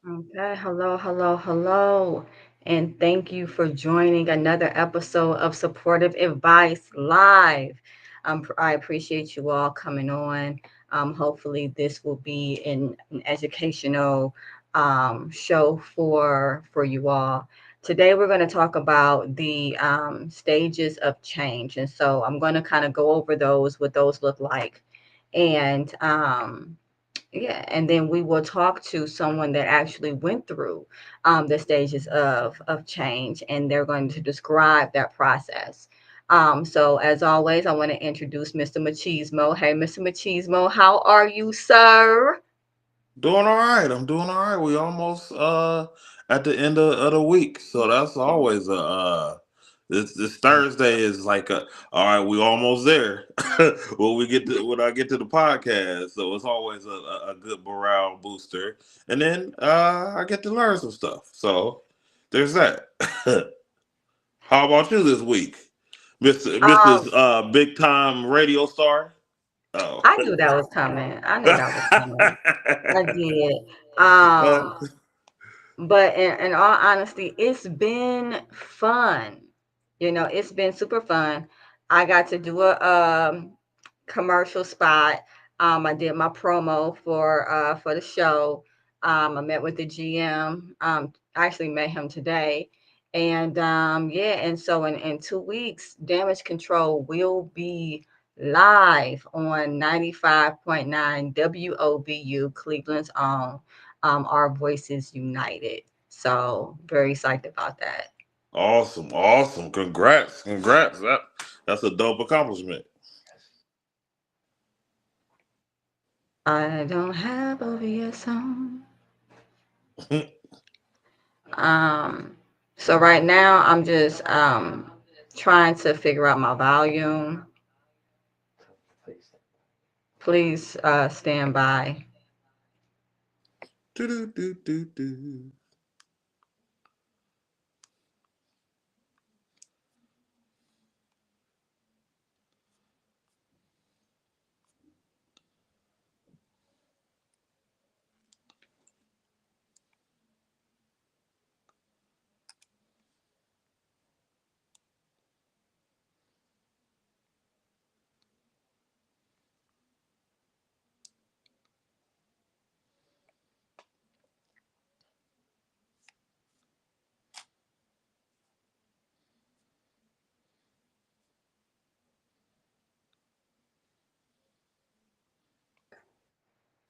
Okay, hello, hello, hello. And thank you for joining another episode of Supportive Advice Live. I appreciate you all coming on. Hopefully, this will be an educational show for you all. Today, we're going to talk about the stages of change. And so I'm going to kind of go over those, what those look like. And yeah, and then we will talk to someone that actually went through the stages of change, and they're going to describe that process. So, as always, I want to introduce Mr. Machismo. Hey, Mr. Machismo, how are you, sir? Doing all right. I'm doing all right. We almost at the end of the week, so that's always a this Thursday is like a all right. We almost there. When I get to the podcast, so it's always a good morale booster, and then I get to learn some stuff. So there's that. How about you this week, Mister Um, Mrs. Big Time Radio Star? Oh. I knew that was coming. I knew that was coming. I did. But in all honesty, it's been fun. It's been super fun. I got to do a commercial spot. I did my promo for the show. I met with the GM. I actually met him today, and yeah, and so in 2 weeks, Damage Control will be live on 95.9 WOBU, Cleveland's own. Our Voices United. So very psyched about that. Awesome, awesome. Congrats, congrats. That's a dope accomplishment. I don't have OVS on. Um, so right now I'm just trying to figure out my volume. Please stand by. Do do do do do.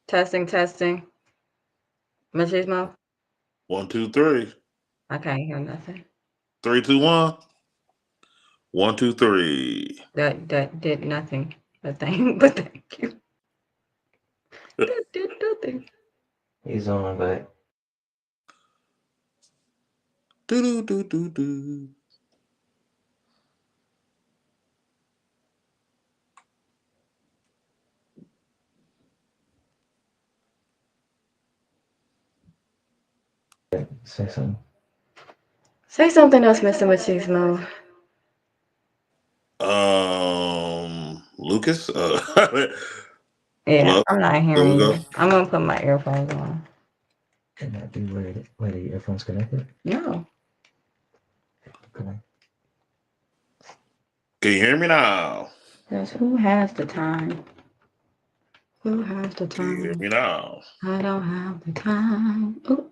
Testing, testing. Machismo? 1, 2, 3. I can't hear nothing. 3, 2, 1. 1, 2, 3. That did nothing. But thank you. That did nothing. He's on, but Do do do do do. say something. Say something else, Mr. Machismo. Lucas. Yeah, Hello. I'm not There we hearing go. you. I'm gonna put my earphones on. Can that be where the earphones connected? No. Connect. Can you hear me now? Because who has the time? Who has the Can you hear time? me now? I don't have the time. Ooh,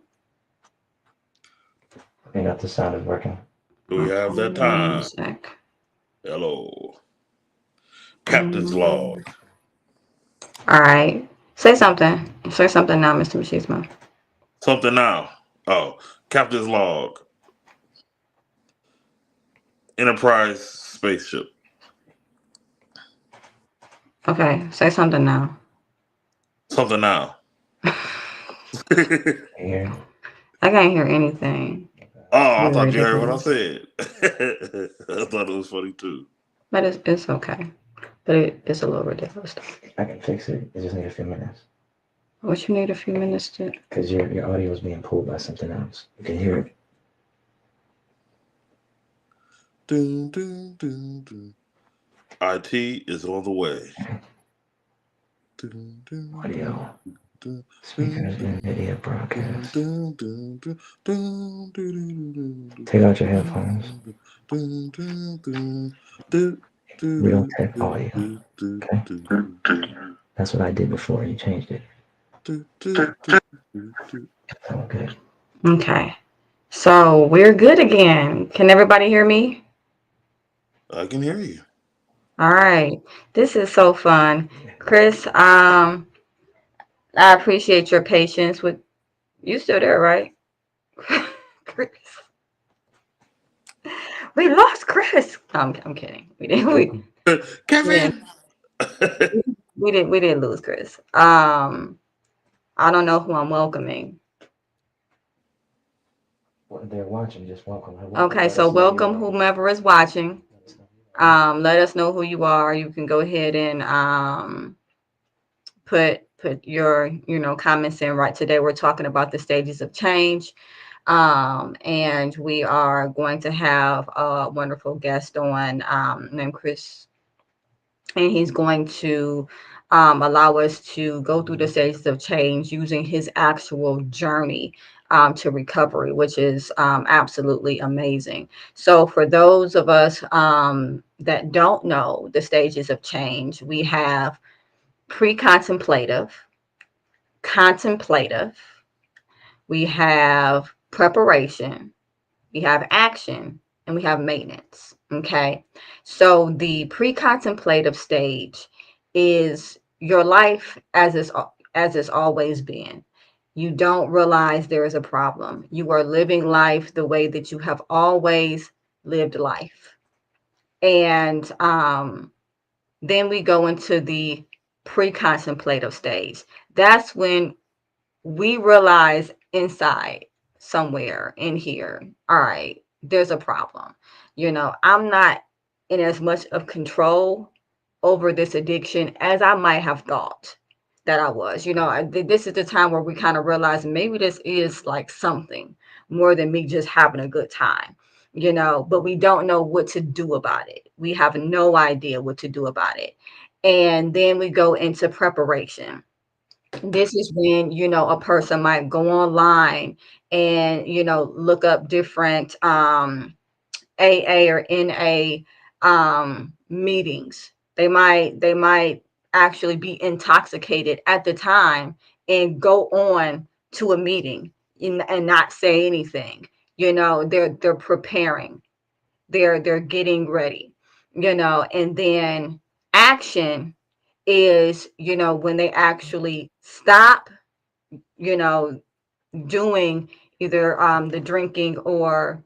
I got the sound is working. Do we okay, have that one time? sec. Hello, Captain's Mm. log. All right. Say something. Say something now, Mr. Machismo. Something now. Oh, Captain's log. Enterprise spaceship. Okay, say something now. Something now. Here. I can't hear anything. Oh, I You're thought you heard what I ridiculous. said. I thought it was funny too. But it's okay. But it's a little ridiculous. I can fix it. It just need a few minutes. What you need a few minutes to. Because your audio is being pulled by something else. You can hear it. Doom, doom, doom, doom. IT is on the way. Doom, doom, doom. Audio. Speaker has been idiot broadcast. Take out your headphones. We don't take audio. Okay? That's what I did before. You changed it. Okay. Okay. So we're good again. Can everybody hear me? I can hear you. All right. This is so fun. Chris, I appreciate your patience with you still there, right? Chris. We lost Chris. I'm kidding. We didn't Kevin. we didn't lose Chris. I don't know who I'm welcoming. Well, they're watching. Just welcome. Okay, Let so us know you welcome are. whomever is watching. Let us know you are. Let us know who you are. You can go ahead and put your comments in. Right, today we're talking about the stages of change, and we are going to have a wonderful guest on, named Chris, and he's going to allow us to go through the stages of change using his actual journey to recovery, which is absolutely amazing. So, for those of us that don't know the stages of change, we have pre-contemplative, contemplative, we have preparation, we have action, and we have maintenance. Okay. So the pre-contemplative stage is your life as it's always been. You don't realize there is a problem. You are living life the way that you have always lived life. And then we go into the pre-contemplative stage. That's when we realize inside somewhere in here, all right, there's a problem. I'm not in as much of control over this addiction as I might have thought that I was. This is the time where we kind of realize maybe this is like something more than me just having a good time. But we don't know what to do about it. We have no idea what to do about it. And then we go into preparation. This is when a person might go online and look up different AA or NA meetings. They might actually be intoxicated at the time and go on to a meeting and not say anything. They're preparing, they're getting ready. And then action is when they actually stop you know doing either the drinking or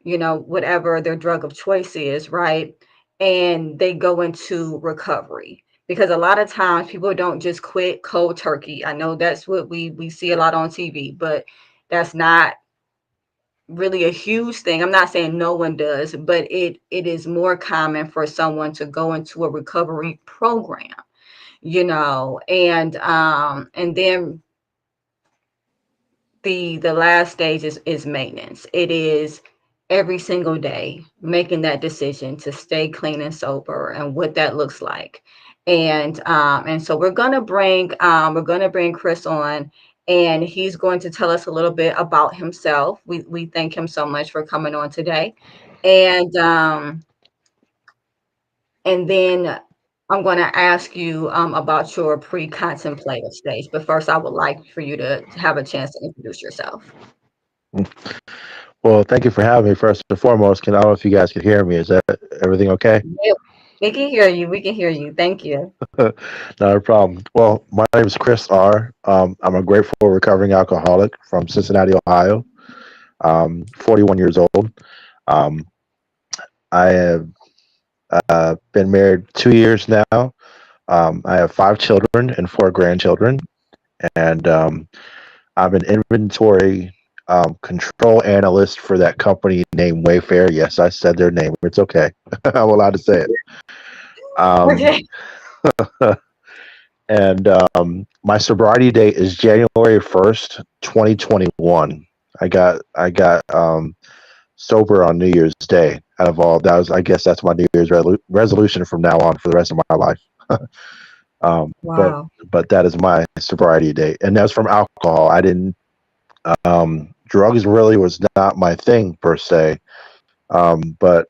whatever their drug of choice is, right? And they go into recovery, because a lot of times people don't just quit cold turkey. I know that's what we see a lot on TV, but that's not really a huge thing. I'm not saying no one does, but it is more common for someone to go into a recovery program, and then the last stage is maintenance. It is every single day making that decision to stay clean and sober, and what that looks like. And so we're gonna bring Chris on, and he's going to tell us a little bit about himself. We thank him so much for coming on today. And um and then I'm going to ask you about your pre-contemplative stage. But first, I would like for you to have a chance to introduce yourself. Well, thank you for having me. First and foremost, I don't know if you guys can hear me. Is that everything okay? Yeah, we can hear you. We can hear you. Thank you. Not a problem. Well, my name is Chris R. I'm a grateful recovering alcoholic from Cincinnati, Ohio. 41 years old. Um, I have been married 2 years now. I have 5 children and 4 grandchildren, and I'm an inventory control analyst for that company named Wayfair. Yes, I said their name. It's okay. I'm allowed to say it. Um, Okay. and my sobriety date is January 1st, 2021. I got sober on New Year's Day. Out of all that was, I guess that's my New Year's resolution from now on for the rest of my life. Um, but Wow. but that is my sobriety date, and that's from alcohol. I didn't. Drugs really was not my thing per se. But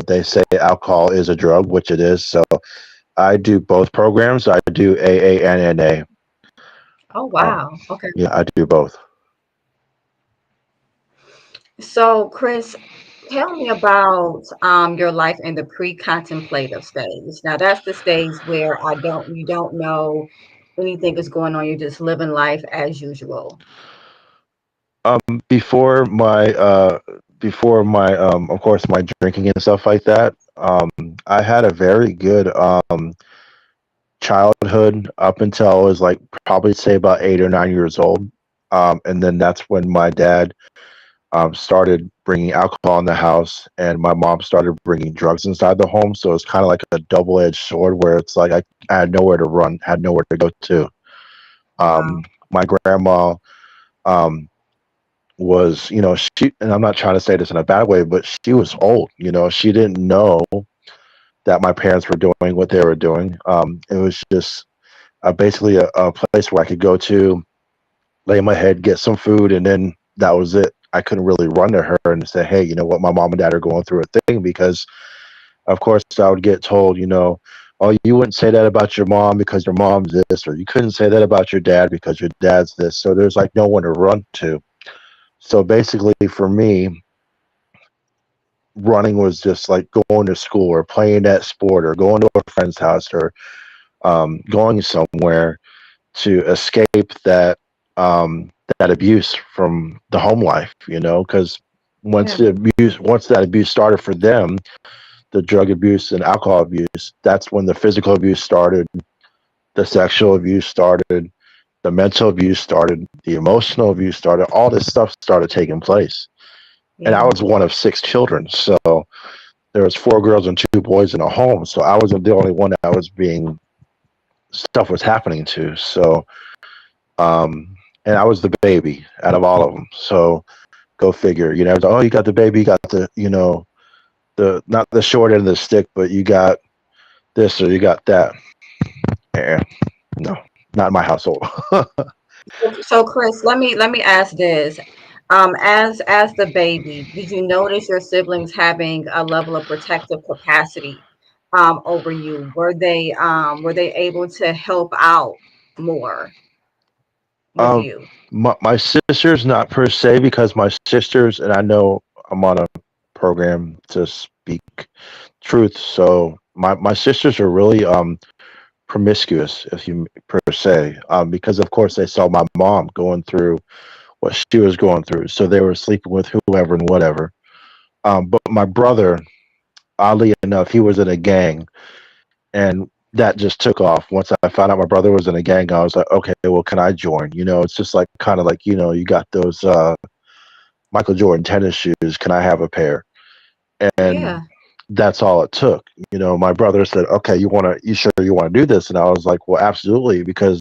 they say alcohol is a drug, which it is. So I do both programs. I do AA and NA. Oh, Um, wow. Okay. yeah, I do both. So, Chris, tell me about your life in the pre-contemplative stage. Now, that's the stage where you don't know anything is going on. You're just living life as usual. Before my of course my drinking and stuff like that. I had a very good childhood up until I was like probably say about 8 or 9 years old. And then that's when my dad started bringing alcohol in the house, and my mom started bringing drugs inside the home. So it's kind of like a double-edged sword, where it's like I had nowhere to run, had nowhere to go to. Wow. My grandma um, was, she, and I'm not trying to say this in a bad way, but she was old. She didn't know that my parents were doing what they were doing. It was just basically a place where I could go to, lay my head, get some food, and then that was it. I couldn't really run to her and say, "Hey, you know what? My mom and dad are going through a thing," because, of course, I would get told, "Oh, you wouldn't say that about your mom because your mom's this, or you couldn't say that about your dad because your dad's this." So there's like no one to run to. So basically, for me, running was just like going to school or playing that sport or going to a friend's house or going somewhere to escape that abuse from the home life, because Yeah. once that abuse started for them, the drug abuse and alcohol abuse, that's when the physical abuse started, the sexual abuse started, the mental abuse started, the emotional abuse started, all this stuff started taking place. And I Yeah. was one of six children, so there was four girls and two boys in a home, so I wasn't the only one that was being stuff was happening to. So and I was the baby out of all of them. So go figure. Oh, you got the baby, you got the the not the short end of the stick, but you got this or you got that. Eh, no, not in my household. So, Chris, let me ask this. As the baby, did you notice your siblings having a level of protective capacity over you? Were they able to help out more with um, you? my sisters, not per se, because my sisters, and I know I'm on a program to speak truth. So my sisters are really promiscuous, if you per se, because of course they saw my mom going through what she was going through, so they were sleeping with whoever and whatever. But my brother, oddly enough, he was in a gang, and that just took off. Once I found out my brother was in a gang, I was like, okay, well, can I join? It's just like kind of like you got those Michael Jordan tennis shoes. Can I have a pair? And Yeah. that's all it took. My brother said, okay, you sure you want to do this? And I was like, well, absolutely, because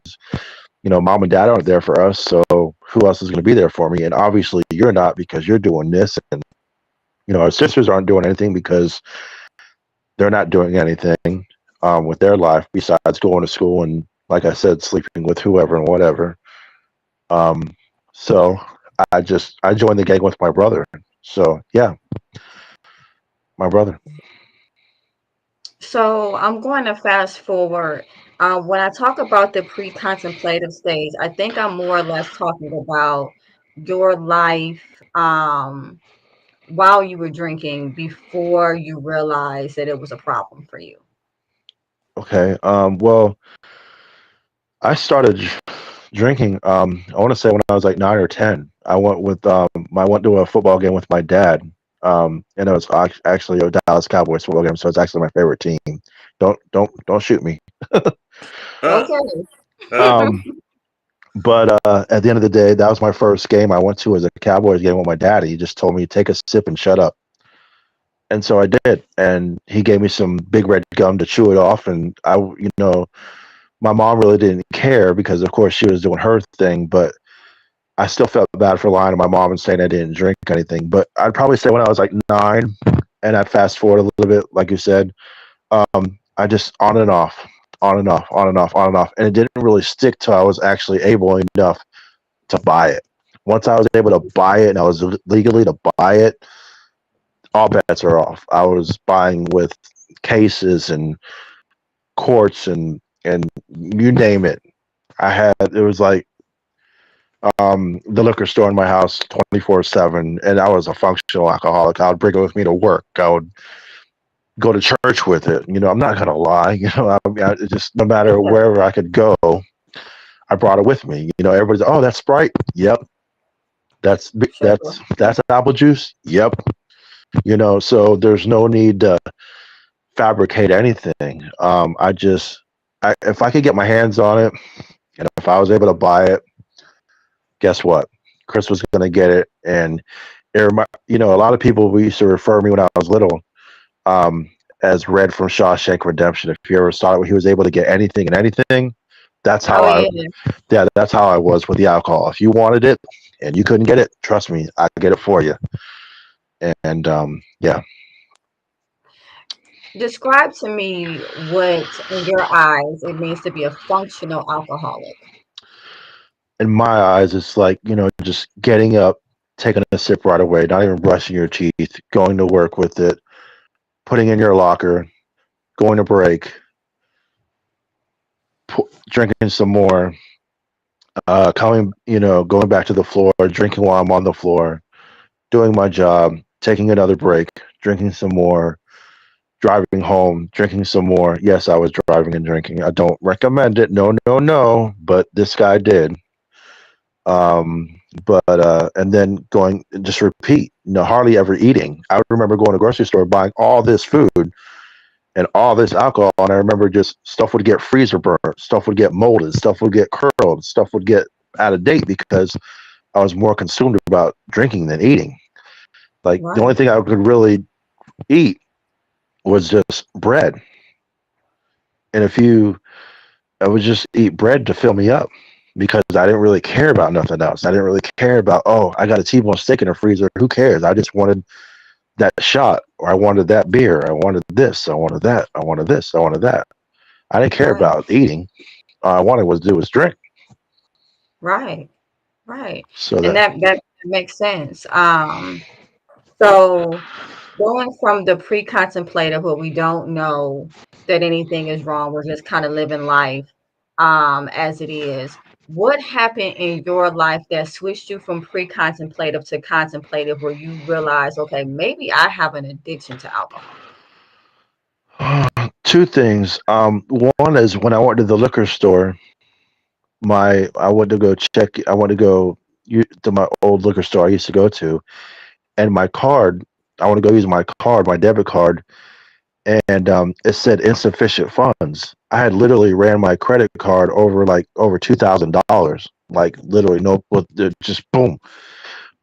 mom and dad aren't there for us, so who else is going to be there for me? And obviously, you're not, because you're doing this, and our sisters aren't doing anything because they're not doing anything with their life besides going to school and, like I said, sleeping with whoever and whatever. Um, so I joined the gang with my brother. So yeah, my brother. So I'm going to fast forward. When I talk about the pre-contemplative stage, I think I'm more or less talking about your life while you were drinking before you realized that it was a problem for you. Okay. Well, I started drinking. I want to say when I was like 9 or 10. I went to a football game with my dad. And it was actually a Dallas Cowboys football game, so it's actually my favorite team. Don't shoot me. Uh, Okay. uh, Um, but at the end of the day, that was my first game I went to as a Cowboys game with my dad. He just told me take a sip and shut up, and so I did. And he gave me some big red gum to chew it off. And my mom really didn't care because, of course, she was doing her thing. But I still felt bad for lying to my mom and saying I didn't drink anything. But I'd probably say when I was like 9, and I fast forward a little bit, like you said, I just on and off. on and off, on and off, on and off. And it didn't really stick till I was actually able enough to buy it. Once I was able to buy it and I was legally to buy it, all bets are off. I was buying with cases and courts and you name it. I had it was like the liquor store in my house 24/7, and I was a functional alcoholic. I would bring it with me to work. I would go to church with it. I'm not gonna lie. It just no matter wherever I could go, I brought it with me. Everybody's, oh, that's Sprite. Yep. That's Sure. that's apple juice. Yep. So there's no need to fabricate anything. If I could get my hands on it, and if I was able to buy it, guess what? Chris was going to get it, and a lot of people we used to refer me when I was little as Red from Shawshank Redemption. If you ever saw it, he was able to get anything and anything. That's how Oh I, yeah. yeah, that's how I was with the alcohol. If you wanted it and you couldn't get it, trust me, I could get it for you. And yeah, Describe to me what, in your eyes, it means to be a functional alcoholic. in my eyes, it's like just getting up, taking a sip right away, not even brushing your teeth, going to work with it, putting in your locker, going to break, drinking some more, going back to the floor, drinking while I'm on the floor, doing my job, taking another break, drinking some more, driving home, drinking some more. Yes, I was driving and drinking. I don't recommend it. No, no, no. But this guy did. And then going just repeat. Hardly ever eating. I remember going to the grocery store buying all this food and all this alcohol, and I remember just stuff would get freezer burnt, stuff would get molded, stuff would get curled, stuff would get out of date because I was more consumed about drinking than eating. Like the only Right. thing I could really eat was just bread. And I would just eat bread to fill me up because I didn't really care about nothing else. I didn't really care about, oh, I got a T-bone steak in the freezer. Who cares? I just wanted that shot, or I wanted that beer. I wanted this. I wanted that. I wanted this. I wanted that. I didn't care Right. about eating. All I wanted was to do was drink. Right. Right. So And that that makes sense. So going from the pre-contemplative where we don't know that anything is wrong, we're just kind of living life as it is. What happened in your life that switched you from pre-contemplative to contemplative where you realize, okay, maybe I have an addiction to alcohol? two things. One is when I went to the liquor store, I went to go check. I went to go to my old liquor store I used to go to, and my card. I want to go use my card, my debit card, and it said insufficient funds. I had literally ran my credit card over $2,000, like literally no, just boom.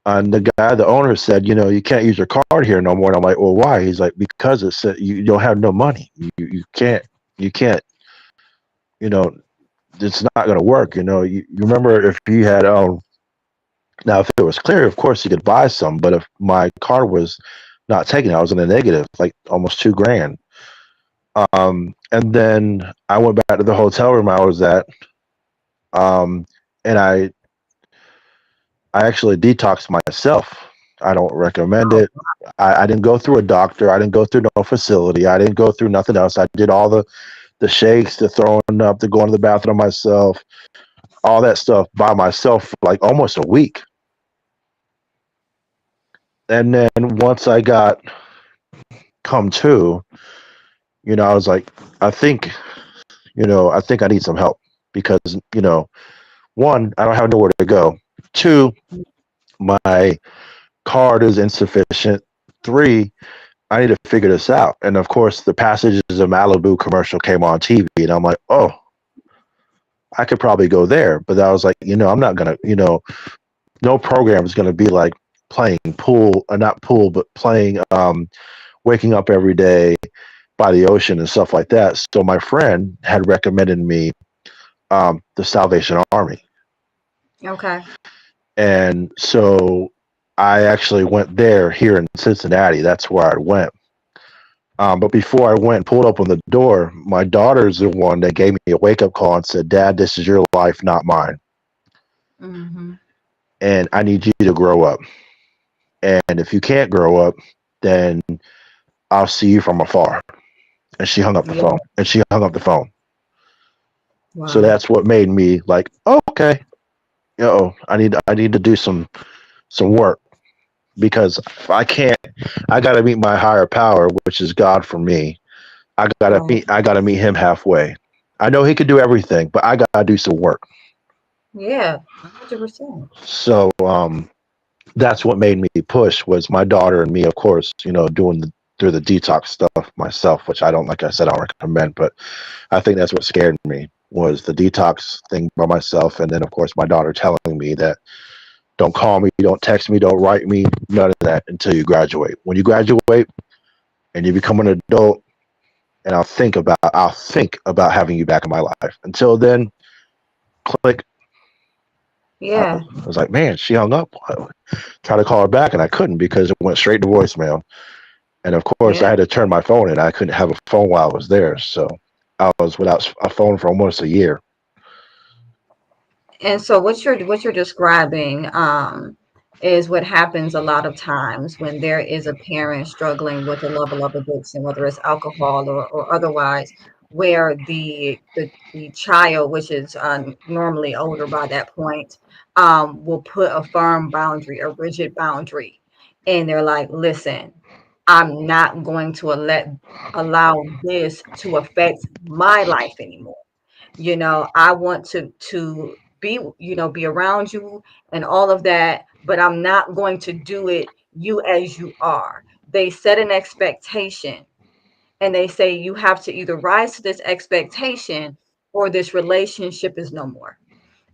And the owner said, you can't use your card here no more. And I'm like, well, why? He's like, because it said you don't have no money. You can't, you know, it's not going to work. You remember if you had now if it was clear, of course you could buy some, but if my card was not taken, I was in a negative, like almost 2 grand. And then I went back to the hotel room I was at, um, and I actually detoxed myself. I don't recommend Oh, it. I didn't go through a doctor. I didn't go through no facility. I didn't go through nothing else. I did all the shakes, the throwing up, the going to the bathroom myself, all that stuff by myself for like almost a week. And then once I got come to, I was like, I think, I think I need some help because, one, I don't have nowhere to go. Two, my card is insufficient. Three, I need to figure this out. And of course, the Passages of Malibu commercial came on TV, and I'm like, oh, I could probably go there. But I was like, I'm not gonna, no program is gonna be like playing pool, not pool, but playing, waking up every day by the ocean and stuff like that. So my friend had recommended me the Salvation Army, okay. and so I actually went there here in Cincinnati. That's where I went. But before I went and pulled up on the door, my daughter's the one that gave me a wake up call and said, "Dad, this is your life, not mine, Mm-hmm. and I need you to grow up. And if you can't grow up, then I'll see you from afar." And she hung up the Yeah. phone. And she hung up the phone. So Wow. that's what made me like, oh, okay, I need to do some work because if I can't, I got to meet my higher power, which is God for me. Right. I gotta meet him halfway. I know he could do everything, but I gotta do some work. Yeah. 100%. So that's what made me push was my daughter and me, of course, doing through the detox stuff myself, which I don't, like I said, I don't recommend, but I think that's what scared me was the detox thing by myself, and then of course my daughter telling me that don't call me, don't text me, don't write me, none of that until you graduate. When you graduate and you become an adult, and I'll think about having you back in my life. Until then, click. I Yeah. was like, man, she hung up. I tried to call her back and I couldn't because it went straight to voicemail. And of course, I Yeah. had to turn my phone in. I couldn't have a phone while I was there. So I was without a phone for almost a year. And so what you're describing is what happens a lot of times when there is a parent struggling with a level of addiction, whether it's alcohol or otherwise, where the child, which is normally older by that point, will put a firm boundary, a rigid boundary, and they're like, "Listen, I'm not going to allow this to affect my life anymore. I want to be, be around you and all of that, but I'm not going to do it you as you are." They set an expectation and they say you have to either rise to this expectation or this relationship is no more.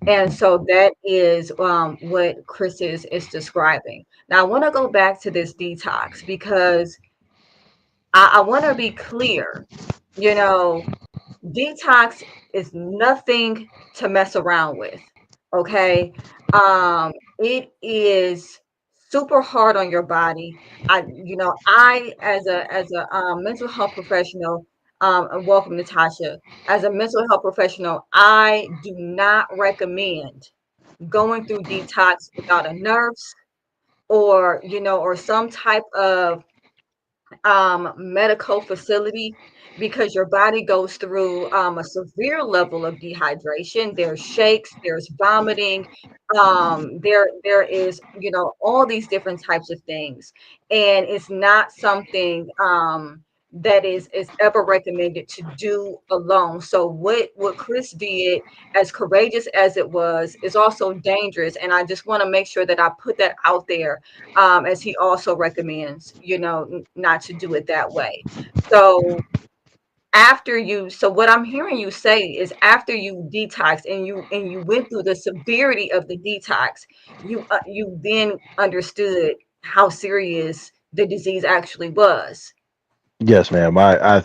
And so that is what Chris is describing. Now I want to go back to this detox because I want to be clear. You know, Detox is nothing to mess around with. Okay. It is super hard on your body. I as a mental health professional, and welcome Natasha. As a mental health professional, I do not recommend going through detox without a nurse or some type of medical facility, because your body goes through a severe level of dehydration. There's shakes, there's vomiting, there is all these different types of things, and it's not something that is ever recommended to do alone. So what Chris did, as courageous as it was, is also dangerous, and I just want to make sure that I put that out there, as he also recommends, not to do it that way. So so what I'm hearing you say is after you detox and you went through the severity of the detox, you then understood how serious the disease actually was. Yes, ma'am. I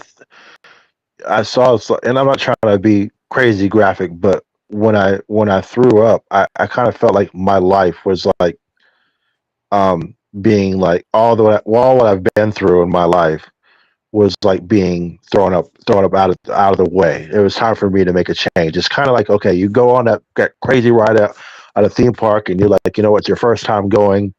saw, and I'm not trying to be crazy graphic, but when I threw up, I kind of felt like my life was like being like all what I've been through in my life was like being thrown up out of the way. It was time for me to make a change. It's kind of like, okay, you go on that crazy ride out at a theme park, and you're like, it's your first time going,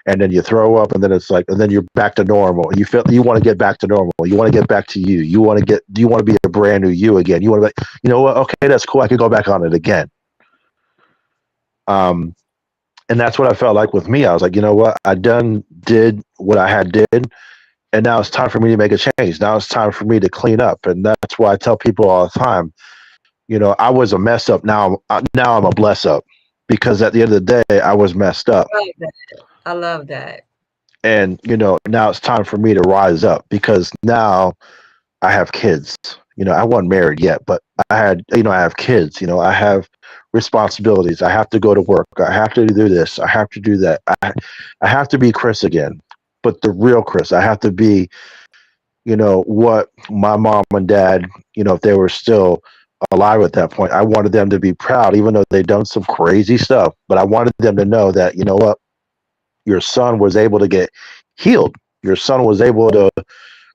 and then you throw up, and then it's like, and then you're back to normal. You feel you want to get back to normal. You want to get back to you. You want to be a brand new you again. You want to be, you know what? Okay, that's cool. I could go back on it again. Um, and that's what I felt like with me. I was like, you know what? I did what I had did, and now it's time for me to make a change. Now it's time for me to clean up, and that's why I tell people all the time. I was a mess up. Now I'm a bless up, because at the end of the day, I was messed up, I love that. I love that. and now it's time for me to rise up because now I have kids. I wasn't married yet, but I have kids. I have responsibilities. I have to go to work. I have to do this. I have to do that. I have to be Chris again, but the real Chris. I have to be, what my mom and dad, if they were still alive at that point, I wanted them to be proud, even though they'd done some crazy stuff. But I wanted them to know that, what, your son was able to get healed. Your son was able to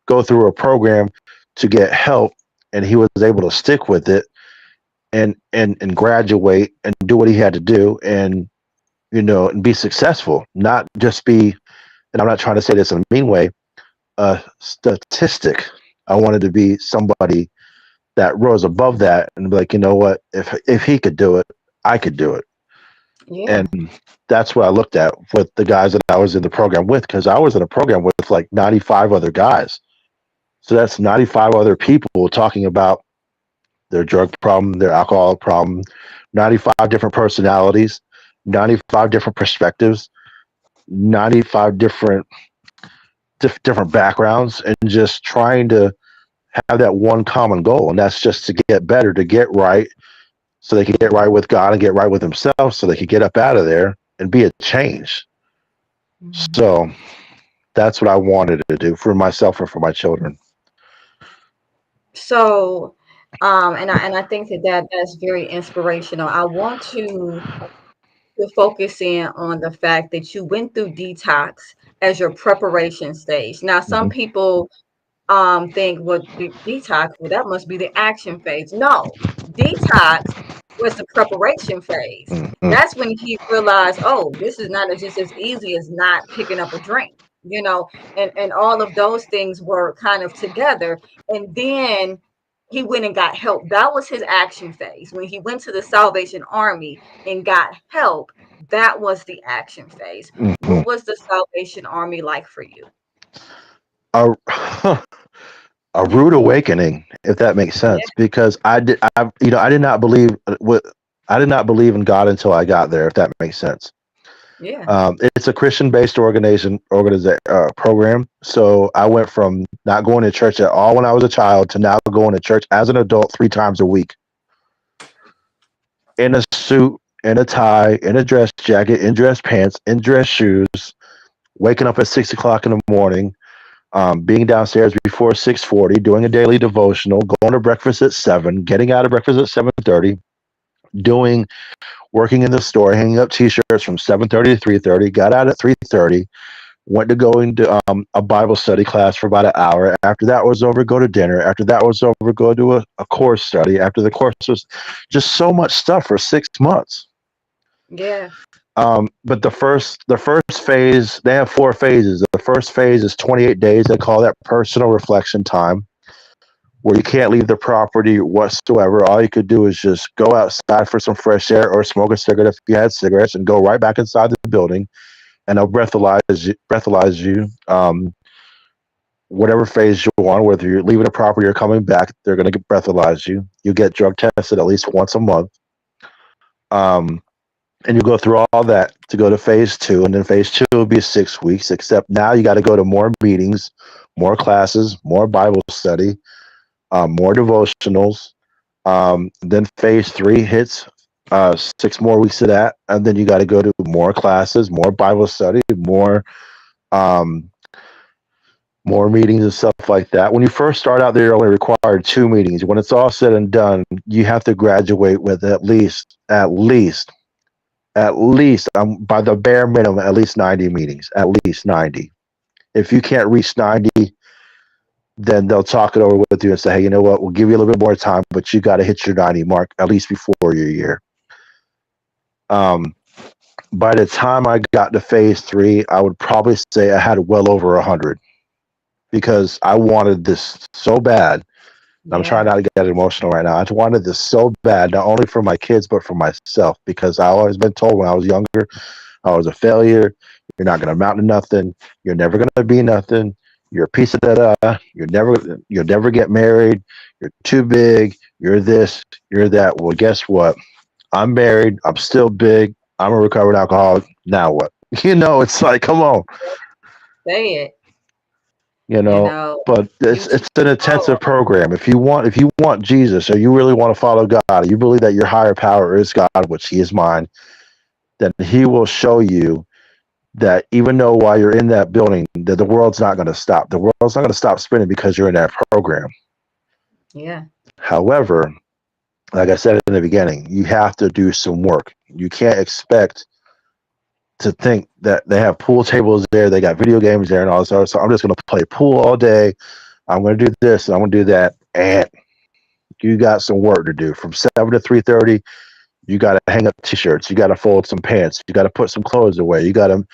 go through a program to get help, and he was able to stick with it and graduate and do what he had to do, and and be successful, not just be. And I'm not trying to say this in a mean way. A statistic. I wanted to be somebody that rose above that and be like, you know what? If he could do it, I could do it. Yeah. And that's what I looked at with the guys that I was in the program with, because I was in a program with like 95 other guys. So that's 95 other people talking about their drug problem, their alcohol problem, 95 different personalities, 95 different perspectives, 95 different backgrounds, and just trying to have that one common goal, and that's just to get better, to get right, so they can get right with God and get right with themselves, so they can get up out of there and be a change. Mhm. So that's what I wanted to do for myself and for my children. So, and I think that's very inspirational. I want to focus in on the fact that you went through detox as your preparation stage. Now, some Hmm. people think, well, detox, well, that must be the action phase. No, detox was the preparation phase. Hmm. That's when he realized, oh, this is not just as easy as not picking up a drink, and all of those things were kind of together. And then he went and got help. That was his action phase. When he went to the Salvation Army and got help, that was the action phase. Hmm. What was the Salvation Army like for you? A, a rude awakening, if that makes Yeah, sense, because I did not believe what I did not believe in God until I got there, if that makes sense. yeah, It's a Christian-based organization program. So I went from not going to church at all when I was a child to now going to church as an adult 3 times a week, in a suit, in a tie, in a dress jacket, in dress pants, in dress shoes, waking up at 6 o'clock in the morning, being downstairs before 6:40, doing a daily devotional, going to breakfast at 7, getting out of breakfast at 7:30, doing working in the store, hanging up T-shirts from 7:30 to 3:30. Got out at 3:30. Went to go into a Bible study class for about an hour. After that was over, go to dinner. After that was over, go do a course study. After the course was just so much stuff for 6 months. yeah, But the first phase, they have 4 phases. The first phase is 28 days. They call that personal reflection time, where you can't leave the property whatsoever. All you could do is just go outside for some fresh air or smoke a cigarette if you had cigarettes, and go right back inside the building, and they'll breathalyze you. Whatever phase you're on, whether you're leaving the property or coming back, they're going to breathalyze you. You get drug tested at least once a month. Um, and you go through all that to go to phase two, and then phase two will be 6 weeks. Except now you got to go to more meetings, more classes, more Bible study, more devotionals. Then phase three hits, 6 more weeks of that, and then you got to go to more classes, more Bible study, um, more meetings and stuff like that. When you first start out, they're only required 2 meetings. When it's all said and done, you have to graduate with at least by the bare minimum, at least 90 meetings, at least 90. If you can't reach 90, then they'll talk it over with you and say, hey, you know what, we'll give you a little bit more time, but you got to hit your 90 mark at least before your year. Um, by the time I got to phase three, I would probably say I had well over 100, because I wanted this so bad. I'm trying yeah, not to get emotional right now. I just wanted this so bad, not only for my kids, but for myself, because I always been told when I was younger, I was a failure. You're not going to amount to nothing. You're never going to be nothing. You're a piece of that. You'll never get married. You're too big. You're this. You're that. Well, guess what? I'm married. I'm still big. I'm a recovered alcoholic. Now what? It's like, come on. say it. you You know know, but you it's teach an the power. intensive program. If you want Jesus, or you really want to follow God, you believe that your higher power is God, which he is mine, then he will show you that even though while you're in that building, that the world's not going to stop. The world's not going to stop spinning because you're in that program. Yeah, However, like I said in the beginning, you have to do some work. You can't expect to think that they have pool tables there, they got video games there and all this other stuff. I'm just going to play pool all day, I'm going to do this and I'm going to do that. And you got some work to do from 7 to 3:30. You got to hang up t-shirts. You got to fold some pants. You got to put some clothes away. You got to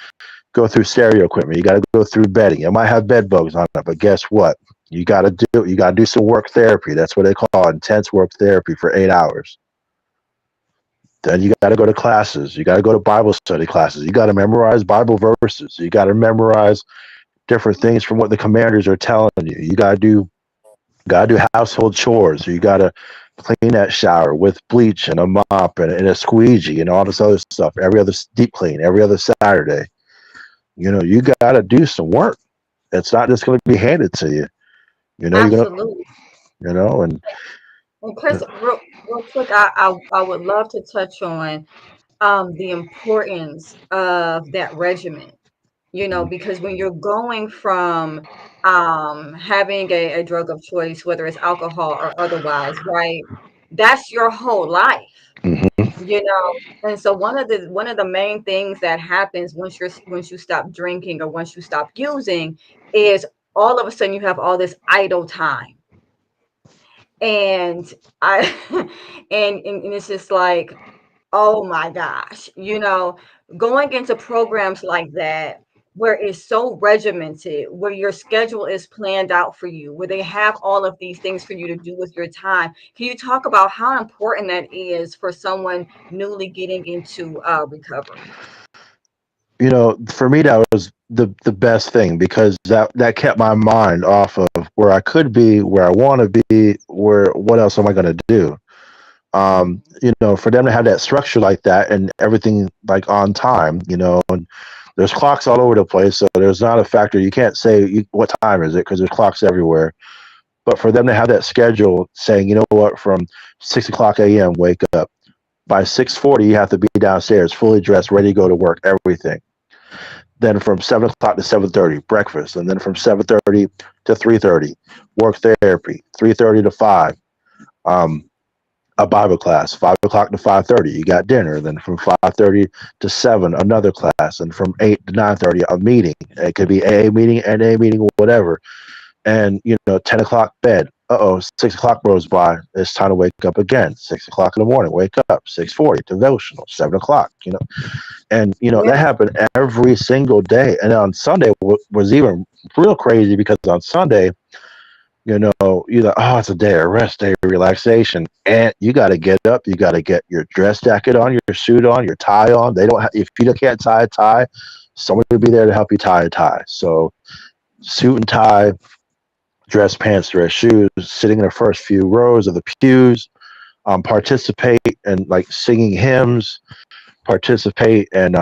go through stereo equipment. You got to go through bedding. It might have bed bugs on it, but guess what? You got to do some work therapy. That's what they call it, intense work therapy for 8 hours. Then you got to go to classes. You got to go to Bible study classes. You got to memorize Bible verses. You got to memorize different things from what the commanders are telling you. You got to do household chores. You got to clean that shower with bleach and a mop and a squeegee and all this other stuff. Every other deep clean, every other Saturday. You got to do some work. It's not just going to be handed to you. You're going to, Absolutely. and And Chris, real quick, I would love to touch on the importance of that regimen, because when you're going from having a drug of choice, whether it's alcohol or otherwise, right? That's your whole life, mm-hmm, and so one of the main things that happens once you stop drinking or once you stop using is all of a sudden you have all this idle time. And I and it's just like, oh my gosh, going into programs like that where it's so regimented, where your schedule is planned out for you, where they have all of these things for you to do with your time. Can you talk about how important that is for someone newly getting into recovery? for me that was the best thing because that kept my mind off of where I could be, where I want to be, where what else am I going to do. For them to have that structure like that and everything like on time, and there's clocks all over the place, so there's not a factor. You can't say what time is it because there's clocks everywhere. But for them to have that schedule saying, you know what, from 6 o'clock a.m. wake up, by 6:40 you have to be downstairs, fully dressed, ready to go to work, everything. Then from 7 o'clock to 7:30, breakfast, and then from 7:30 to 3:30, work therapy, 3:30 to 5. Um, a Bible class, 5 o'clock to 5:30. You got dinner. Then from 5:30 to 7, another class, and from 8 to 9:30, a meeting. It could be AA meeting, NA meeting, whatever. And 10 o'clock bed. 6 o'clock rolls by. It's time to wake up again. 6 o'clock in the morning, wake up. 6:40 devotional. 7 o'clock. And Yeah, that happened every single day. And on Sunday was even real crazy because on Sunday you're like, oh, it's a day of rest, day of relaxation, and you got to get up, you got to get your dress jacket on, your suit on, your tie on. They don't if you can't tie a tie, someone will be there to help you tie a tie. So suit and tie, dress pants, dress shoes, sitting in the first few rows of the pews, participate in like singing hymns, participate and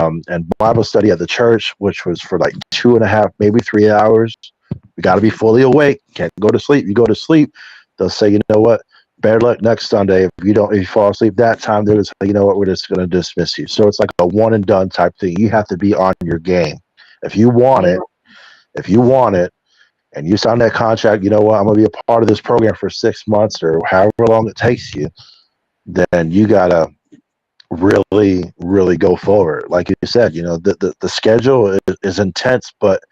Bible study at the church, which was for like 2.5, maybe 3 hours. You got to be fully awake. Can't go to sleep. You go to sleep, they'll say, you know what? Better luck next Sunday. If you fall asleep that time, they'll just say, you know what? We're just going to dismiss you. So it's like a one and done type thing. You have to be on your game. If you want yeah, it, if you want it, and you sign that contract, you know what? I'm going to be a part of this program for 6 months or however long it takes you. Then you gotta really, really go forward. Like you said, the schedule is intense, but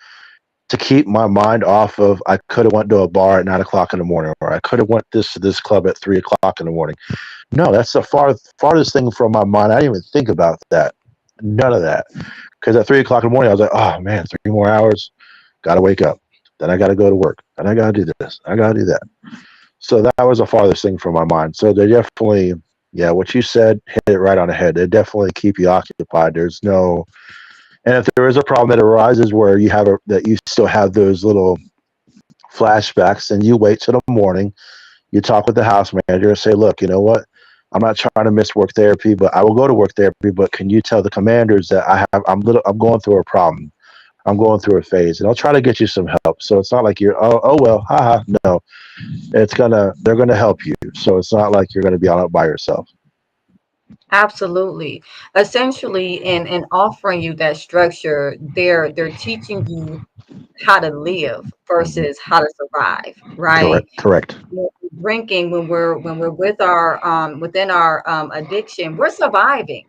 to keep my mind off of, I could have went to a bar at 9 o'clock in the morning, or I could have went to this club at 3 o'clock in the morning. No, that's the farthest thing from my mind. I didn't even think about that. None of that. Because at 3 o'clock in the morning, I was like, oh man, 3 more hours, gotta wake up. Then I gotta go to work. Then I gotta do this. I gotta do that. So that was the farthest thing from my mind. So they definitely, yeah, what you said hit it right on the head. They definitely keep you occupied. There's no, and if there is a problem that arises where that you still have those little flashbacks, and you wait till the morning, you talk with the house manager and say, look, you know what? I'm not trying to miss work therapy, but I will go to work therapy. But can you tell the commanders that I'm going through a problem. I'm going through a phase, and I'll try to get you some help. So it's not like you're, oh well, haha. No, they're gonna help you. So it's not like you're gonna be on it by yourself. absolutely. Essentially, in offering you that structure, they're teaching you how to live Hmm. versus how to survive, right? Correct. Correct. Drinking, when we're with our within our addiction, we're surviving.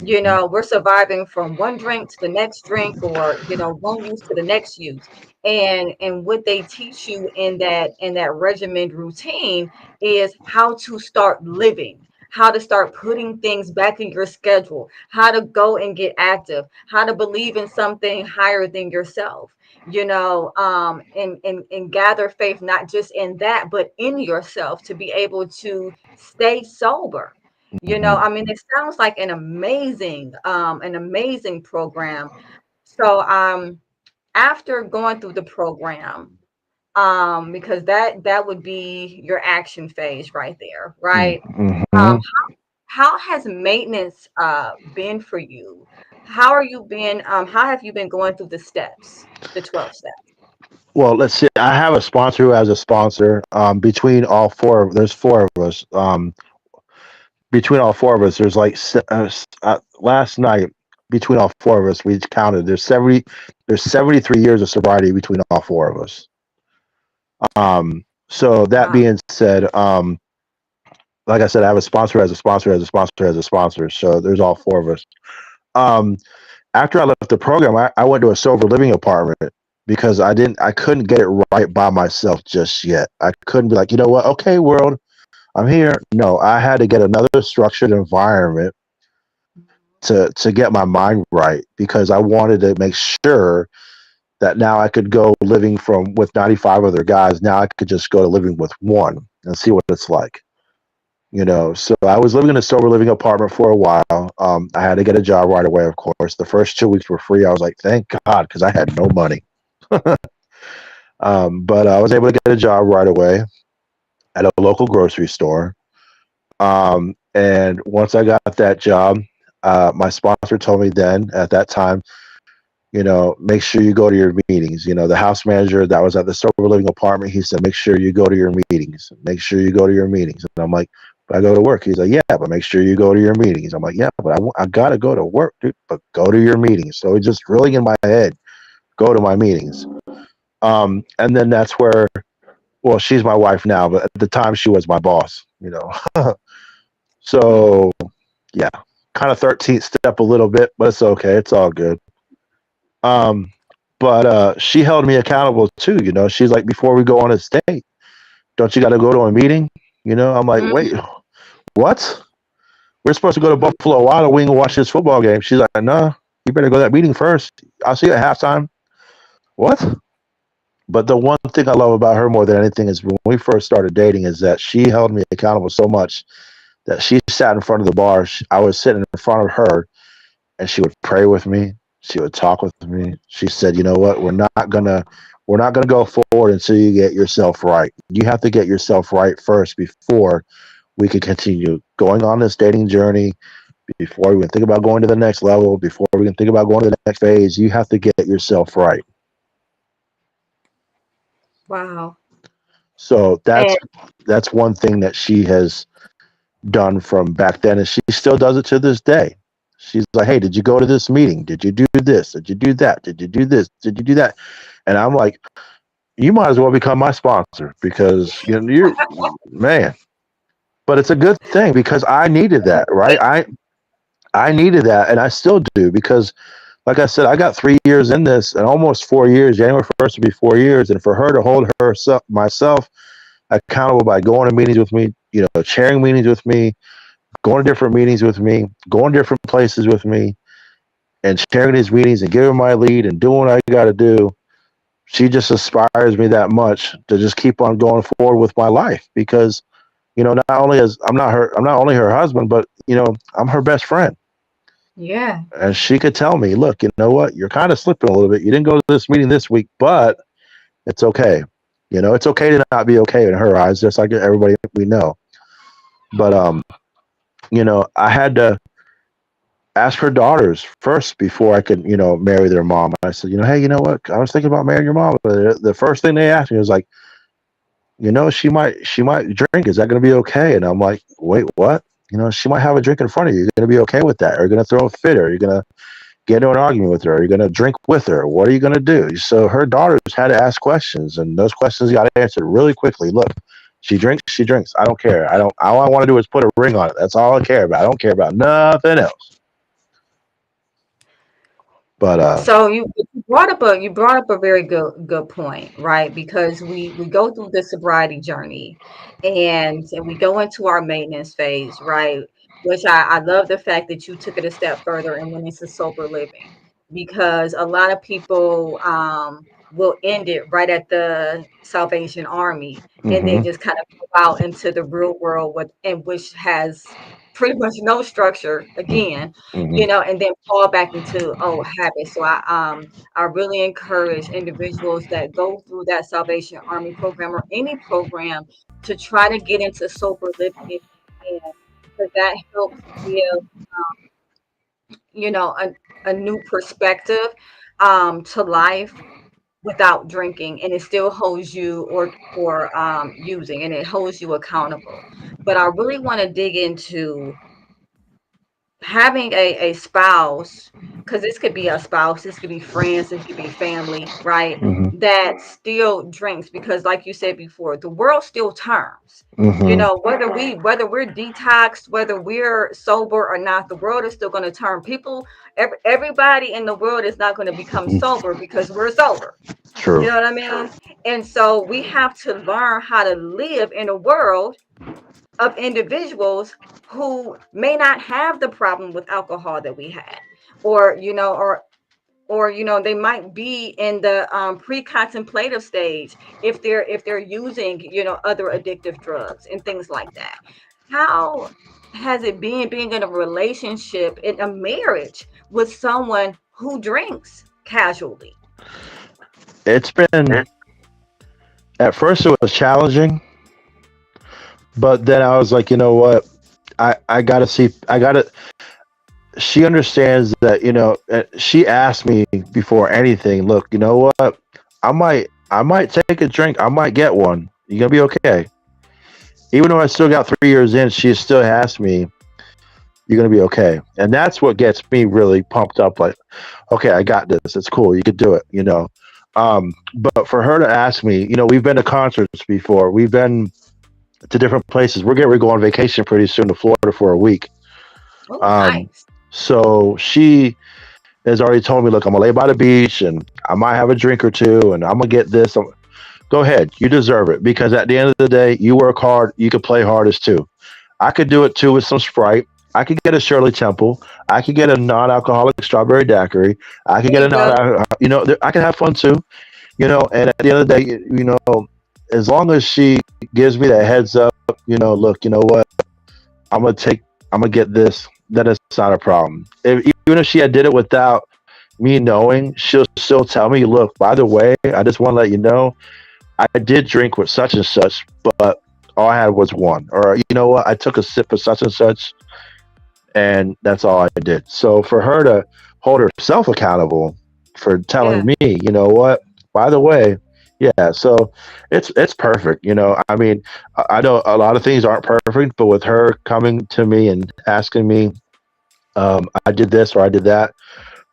We're surviving from one drink to the next drink, or one use to the next use. And what they teach you in that regimented routine is how to start living, how to start putting things back in your schedule, how to go and get active, how to believe in something higher than yourself, and gather faith, not just in that, but in yourself, to be able to stay sober. Hmm. I mean, it sounds like an amazing program. So, after going through the program, because that would be your action phase right there, right? Um, Hmm. how has maintenance been for you? How have you been going through the steps, the 12 steps? Well, let's see. I have a sponsor who has a sponsor. Between all four, there's four of us. Between all four of us, there's like last night. Between all four of us, we counted. There's 73 years of sobriety between all four of us. So that Wow. being said, like I said, I have a sponsor as a sponsor as a sponsor as a sponsor. So there's all four of us. Um, After I left the program, I went to a sober living apartment because I couldn't get it right by myself just yet. I couldn't be like, you know what? Okay, world, I'm here. No, I had to get another structured environment to get my mind right because I wanted to make sure that now I could go living from with 95 other guys. Now I could just go to living with one and see what it's like. So I was living in a sober living apartment for a while. I had to get a job right away, of course. The first 2 weeks were free. I was like, thank God, because I had no money. But I was able to get a job right away at a local grocery store. And once I got that job, my sponsor told me then at that time, make sure you go to your meetings. The house manager that was at the sober living apartment, he said, make sure you go to your meetings. Make sure you go to your meetings. And I'm like, but I go to work. He's like, yeah, but make sure you go to your meetings. I'm like, yeah, but I got to go to work, dude, but go to your meetings. So it's just really in my head, go to my meetings. And then that's where, well, she's my wife now, but at the time she was my boss. So yeah, kind of 13th step a little bit, but it's okay. It's all good. Um, but she held me accountable too. She's like, before we go on a date, don't you got to go to a meeting? I'm like, wait, Mhm, what? We're supposed to go to mhm. Buffalo Wild Wing and watch this football game. She's like, no, you better go to that meeting first. I'll see you at halftime. What? But the one thing I love about her more than anything is when we first started dating is that she held me accountable so much that she sat in front of the bar. I was sitting in front of her and she would pray with me. She would talk with me. She said, "You know what? We're not gonna go forward until you get yourself right. You have to get yourself right first before we can continue going on this dating journey. Before we can think about going to the next level, before we can think about going to the next phase, you have to get yourself right." Wow. So that's And that's one thing that she has done from back then, and she still does it to this day. She's like, "Hey, did you go to this meeting? Did you do this? Did you do that? Did you do this? Did you do that?" And I'm like, "You might as well become my sponsor because you're man." But it's a good thing because I needed that, right? I needed that, and I still do because, like I said, I got 3 years in this, and almost 4 years. January 1st will be 4 years, and for her to hold herself, myself accountable by going to meetings with me, chairing meetings with me, going to different meetings with me, going to different places with me, and sharing these meetings and giving my lead and doing what I got to do. She just inspires me that much to just keep on going forward with my life because not only as I'm not only her husband, but I'm her best friend. yeah, And she could tell me, look, you know what, you're kind of slipping a little bit. You didn't go to this meeting this week, but it's okay. It's okay to not be okay in her eyes, just like everybody we know. But I had to ask her daughters first before I could, marry their mom. I said, hey, you know what? I was thinking about marrying your mom. But the first thing they asked me was like, she might drink. Is that going to be okay? And I'm like, wait, what? She might have a drink in front of you. You're going to be okay with that? Are you going to throw a fit? Are you going to get into an argument with her? Are you going to drink with her? What are you going to do? So her daughters had to ask questions, and those questions got answered really quickly. Look, she drinks. She drinks. I don't care. I don't. All I want to do is put a ring on it. That's all I care about. I don't care about nothing else. But So you brought up a very good point, right? Because we go through the sobriety journey, and we go into our maintenance phase, right? Which I love the fact that you took it a step further and went into sober living, because a lot of people will end it right at the Salvation Army and then hmm just kind of go out into the real world with and which has pretty much no structure again, hmm and then fall back into old habits. So I really encourage individuals that go through that Salvation Army program or any program to try to get into sober living if you can, because that helps give a new perspective to life without drinking, and it still holds you or using, and it holds you accountable. But I really want to dig into having a spouse, because this could be a spouse, this could be friends, this could be family, right? hmm That still drinks, because like you said before, the world still turns. hmm Whether we're detoxed, whether we're sober or not, the world is still going to turn. Everybody in the world is not going to become sober because we're sober. You True. know what I mean? And so we have to learn how to live in a world of individuals who may not have the problem with alcohol that we had, or they might be in the pre-contemplative stage if they're using other addictive drugs and things like that. How has it been being in a relationship, in a marriage, with someone who drinks casually? It's been at first it was challenging, but then I was like, you know what? I gotta see. I gotta. She understands that. She asked me before anything. Look, you know what? I might take a drink. I might get one. You gonna be okay? Even though I still got 3 years in, she still asked me, "You're gonna be okay," and that's what gets me really pumped up. Like, okay, I got this. It's cool. You could do it. But for her to ask me, we've been to concerts before. We've been to different places. We're getting ready to go on vacation pretty soon to Florida for a week. Oh, Um, nice. so she has already told me, look, I'm gonna lay by the beach and I might have a drink or two, and I'm gonna get this. Go ahead, you deserve it because at the end of the day, you work hard. You could play hardest too. I could do it too with some Sprite. I could get a Shirley Temple. I could get a non-alcoholic strawberry daiquiri. I could There get a you go. I could have fun too. And at the end of the day, as long as she gives me that heads up, look, you know what, I'm gonna take, I'm gonna get this. Then it's not a problem. Even if she had did it without me knowing, she'll still tell me, look, by the way, I just want to let you know, I did drink with such and such, but all I had was one. Or you know what, I took a sip of such and such, and that's all I did. So for her to hold herself accountable for telling Yeah. me, you know what, by the way, yeah, so it's perfect. I mean, I know a lot of things aren't perfect, but with her coming to me and asking me, I did this or I did that,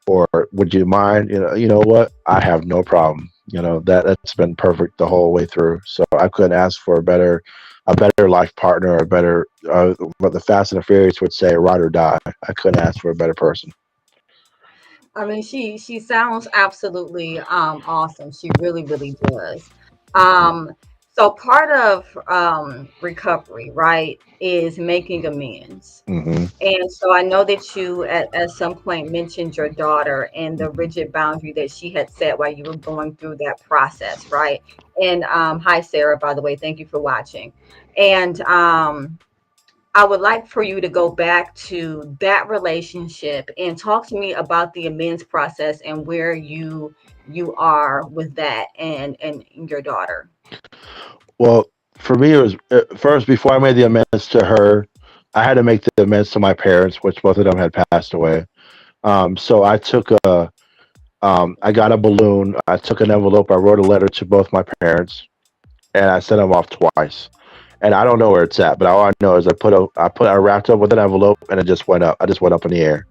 or would you mind? You know what? I have no problem. That's been perfect the whole way through. So I couldn't ask for a better life partner, a better what the Fast and the Furious would say, ride or die. I couldn't ask for a better person. I mean, she sounds absolutely awesome. She really, really does. Um, so part of recovery, right, is making amends. hmm And so I know that you at some point mentioned your daughter and the rigid boundary that she had set while you were going through that process, right? And hi Sarah, by the way, thank you for watching. And I would like for you to go back to that relationship and talk to me about the amends process and where you are with that and your daughter. Well, for me, it was first before I made the amends to her, I had to make the amends to my parents, which both of them had passed away. So I got a balloon. I took an envelope. I wrote a letter to both my parents, and I sent them off twice. And I don't know where it's at, but all I know is I wrapped up with an envelope, and it just went up. I just went up in the air.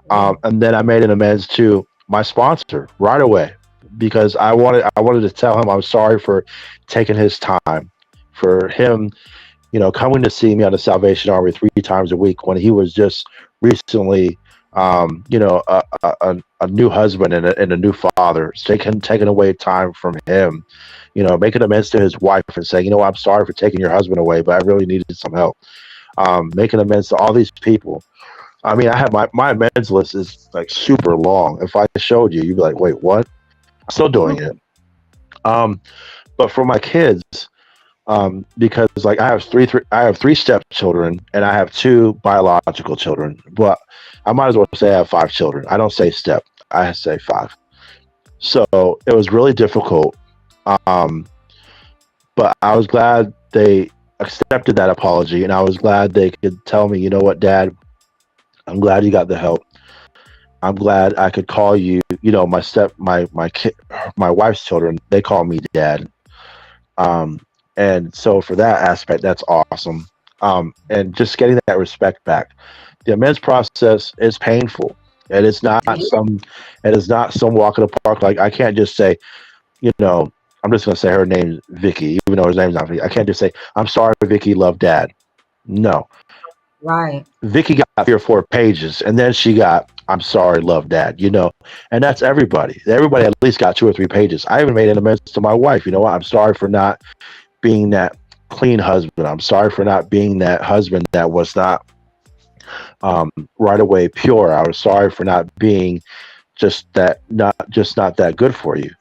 Mhm. And then I made an amends to my sponsor right away because I wanted to tell him I'm sorry for taking his time, for him, coming to see me on the Salvation Army 3 times a week when he was just recently You know, a new husband and a new father, taking away time from him, you know, making amends to his wife and saying, you know, I'm sorry for taking your husband away, but I really needed some help. Making amends to all these people. I mean, I have my amends list is like super long. If I showed you, you'd be like, wait, what? I'm still doing it. Um, but for my kids, because like I have three stepchildren and I have two biological children, but I might as well say I have five children. I don't say step, I say five. So it was really difficult, um, but I was glad they accepted that apology, and I was glad they could tell me, you know what, Dad, I'm glad you got the help. I'm glad I could call you. You know, my kid, my wife's children, they call me Dad. Um, and so for that aspect, that's awesome. And just getting that respect back. The amends process is painful. And it's not Yeah. some, it is not some walk in the park. Like I can't just say, you know, I'm just gonna say her name's Vicky, even though her name's not Vicky. I can't just say, I'm sorry, Vicky, love Dad. No, Right. Vicky got 3 or 4 pages, and then she got "I'm sorry, love, Dad." You know, and that's everybody. Everybody at least got 2 or 3 pages. I even made an amends to my wife. You know what? I'm sorry for not being that clean husband. I'm sorry for not being that husband that was not right away pure. I was sorry for not being not that good for you.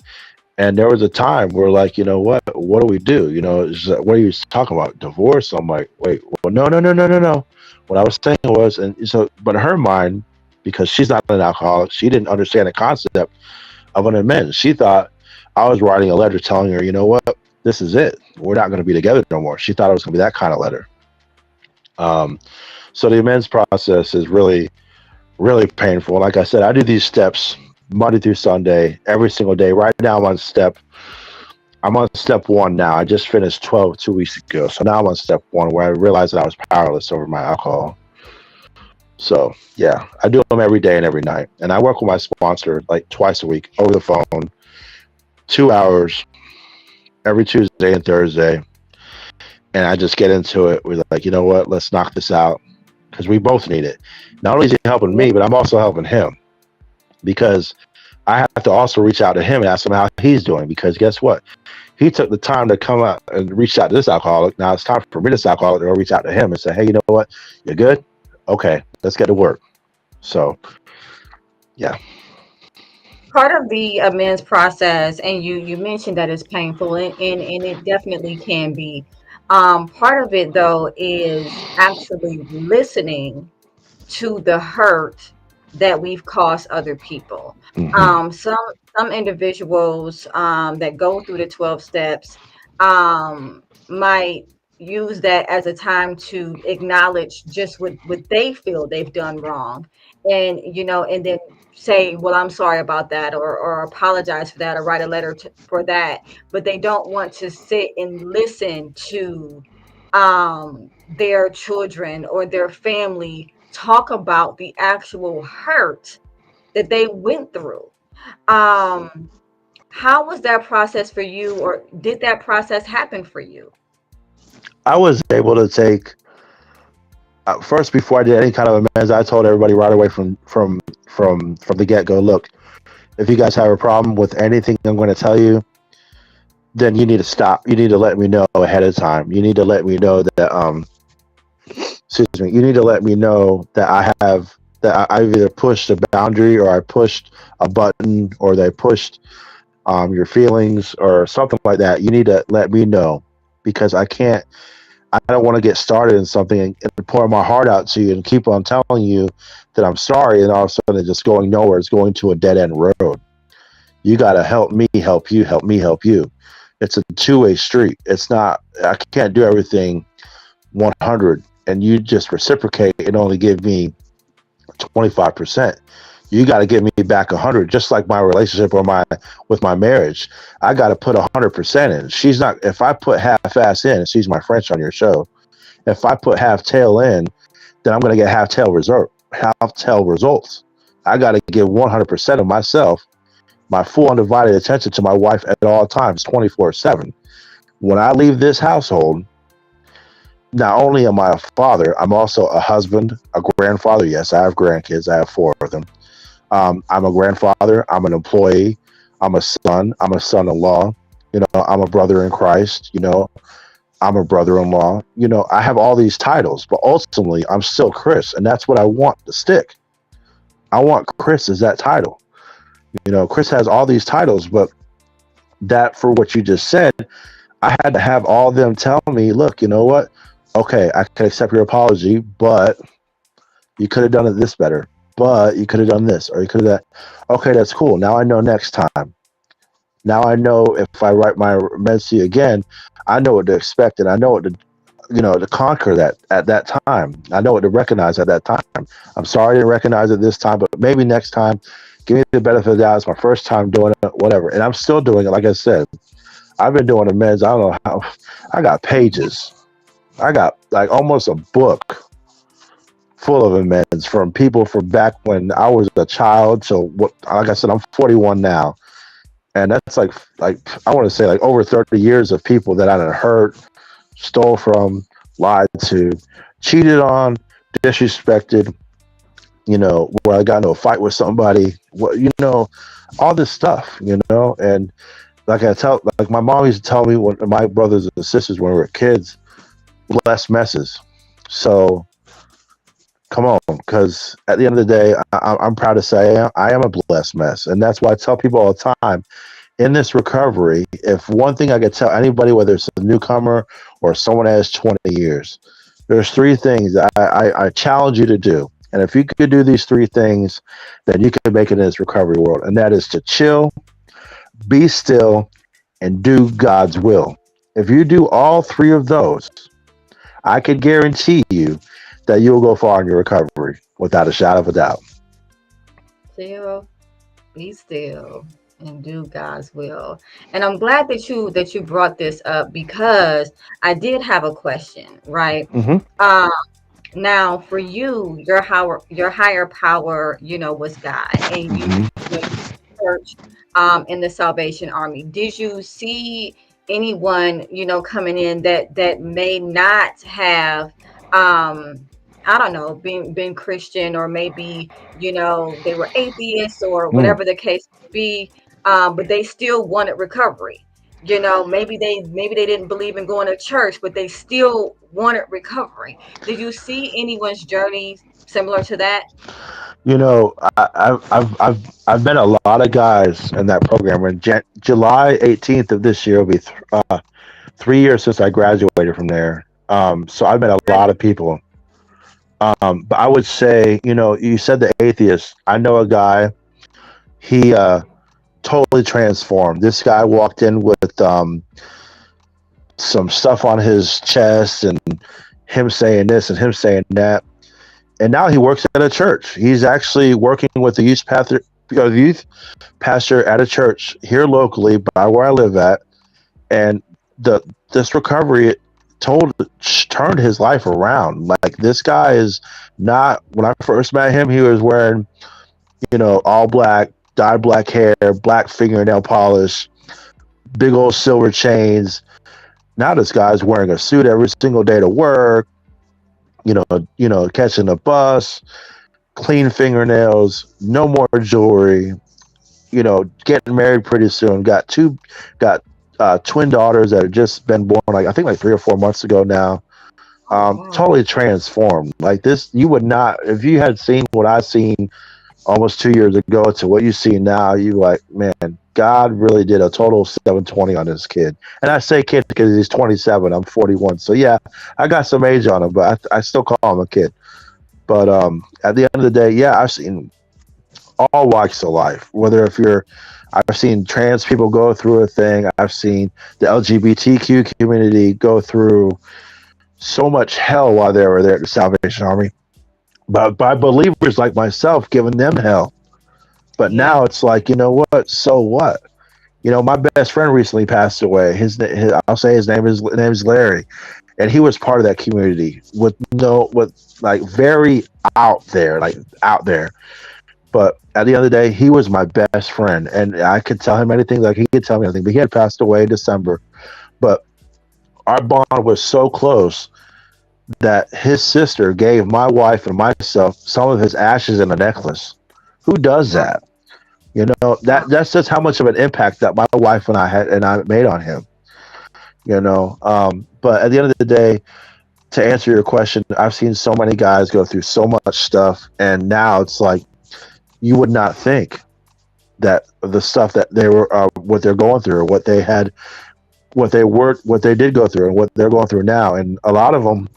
And there was a time where, like, you know what do we do? You know, what are you talking about? Divorce? I'm like, wait, well, no, no, no, no, no, no. What I was saying was, and so, but in her mind, because she's not an alcoholic, she didn't understand the concept of an amends. She thought I was writing a letter telling her, you know what, this is it. We're not going to be together no more. She thought it was going to be that kind of letter. Um, so the amends process is really, really painful. Like I said, I do these steps Monday through Sunday, every single day. Right now, I'm on step one now. I just finished 12 2 weeks ago. So now I'm on step one where I realized that I was powerless over my alcohol. So yeah, I do them every day and every night. And I work with my sponsor like twice a week over the phone, 2 hours every Tuesday and Thursday. And I just get into it. We're like, you know what? Let's knock this out because we both need it. Not only is he helping Yeah. me, but I'm also helping him because I have to also reach out to him and ask him how he's doing because guess what? He took the time to come out and reach out to this alcoholic. Now it's time for me, this alcoholic, to reach out to him and say, hey, you know what? You're good? Okay, let's get to work. So, yeah. Part of the amends process, and you mentioned that it's painful, and it definitely can be. Part of it though is actually listening to the hurt that we've caused other people. Hmm. Some individuals that go through the 12 steps might use that as a time to acknowledge just what they feel they've done wrong, and and then say, well, I'm sorry about that, or apologize for that, or write a letter for that, but they don't want to sit and listen to their children or their family talk about the actual hurt that they went through. Um, how was that process for you, or did that process happen for you? I was able to take first before I did any kind of amends. I told everybody right away from the get go. Look, if you guys have a problem with anything I'm going to tell you, then you need to stop. You need to let me know ahead of time. You need to let me know that excuse me. You need to let me know that I've either pushed a boundary or I pushed a button or they pushed your feelings or something like that. You need to let me know because I can't. I don't want to get started in something and pour my heart out to you and keep on telling you that I'm sorry, and all of a sudden it's just going nowhere. It's going to a dead end road. You got to help me, help you, help me, help you. It's a two-way street. It's not. I can't do everything 100, and you just reciprocate and only give me 25%. You got to give me back 100, just like my relationship or my with my marriage. I got to put 100% in. She's not. If I put half-ass in, she's my French on your show. If I put half tail in, then I'm going to get half tail results. I got to give 100% of myself, my full undivided attention to my wife at all times, 24/7. When I leave this household, not only am I a father, I'm also a husband, a grandfather. Yes, I have grandkids. I have four of them. I'm a grandfather. I'm an employee. I'm a son. I'm a son-in-law. I'm a brother in Christ. I'm a brother-in-law. I have all these titles, but ultimately, I'm still Chris, and that's what I want to stick. I want Chris as that title. Chris has all these titles, but that for what you just said, I had to have all of them tell me, look, you know what? Okay, I can accept your apology, but you could have done it this better. But you could have done this, or you could have that. Okay, that's cool. Now I know next time. Now I know if I write my Mency again, I know what to expect, and I know what to conquer that at that time. I know what to recognize at that time. I'm sorry I didn't recognize it this time, but maybe next time, give me the benefit of the doubt. It's my first time doing it, whatever. And I'm still doing it. Like I said, I've been doing amends. I don't know how. I got pages. I got like almost a book full of amends from people from back when I was a child. So what? Like I said, I'm 41 now, and that's like I want to say like over 30 years of people that I done hurt, stole from, lied to, cheated on, disrespected. Where I got into a fight with somebody. All this stuff. And like my mom used to tell me when my brothers and sisters when we were kids, less messes. So come on, because at the end of the day, I'm proud to say I am a blessed mess, and that's why I tell people all the time in this recovery. If one thing I could tell anybody, whether it's a newcomer or someone that has 20 years, there's three things I challenge you to do. And if you could do these three things, then you can make it in this recovery world. And that is to chill, be still, and do God's will. If you do all three of those, I can guarantee you that you'll go far in your recovery without a shadow of a doubt. Still, be still, and do God's will. And I'm glad that you brought this up because I did have a question, right? Mm-hmm. Um, Now, for you, your higher power, was God, and you Mm-hmm. went to church in the Salvation Army. Did you see anyone, coming in that may not have, I don't know, been Christian, or maybe they were atheists or Mm. whatever the case may be, but they still wanted recovery. Maybe they didn't believe in going to church, but they still wanted recovery. Did you see anyone's journey similar to that? I've met a lot of guys in that program. And July 18th of this year will be 3 years since I graduated from there. So I've met a lot of people. But I would say, you said the atheist. I know a guy. He totally transformed. This guy walked in with some stuff on his chest, and him saying this and him saying that. And now he works at a church. He's actually working with the youth pastor at a church here locally by where I live at. And this recovery turned his life around. Like, this guy is not. When I first met him, he was wearing all black, dyed black hair, black fingernail polish, big old silver chains. Now this guy's wearing a suit every single day to work. Catching a bus, clean fingernails, no more jewelry. Getting married pretty soon. Got twin daughters that have just been born, like I think like 3 or 4 months ago now. Oh, wow. Totally transformed. Like this, you would not, if you had seen what I seen almost 2 years ago to what you see now, you like, man, God really did a total 720 on this kid. And I say kid because he's 27. I'm 41. So yeah, I got some age on him, but I still call him a kid. But at the end of the day, yeah, I've seen all walks of life. I've seen trans people go through a thing. I've seen the LGBTQ community go through so much hell while they were there at the Salvation Army. But by believers like myself, giving them hell. But Yeah. now it's like, you know what? So what? My best friend recently passed away. I'll say his name is Larry, and he was part of that community with like very out there, like out there. But at the end of the day, he was my best friend, and I could tell him anything, like he could tell me anything. But he had passed away in December. But our bond was so close that his sister gave my wife and myself some of his ashes in a necklace. Who does Wow. that? You know, that's just how much of an impact that my wife and I made on him. You know, but at the end of the day, to answer your question, I've seen so many guys go through so much stuff, and now it's like you would not think that the stuff that they were, what they're going through, what they had, what they did go through, and what they're going through now, and a lot of them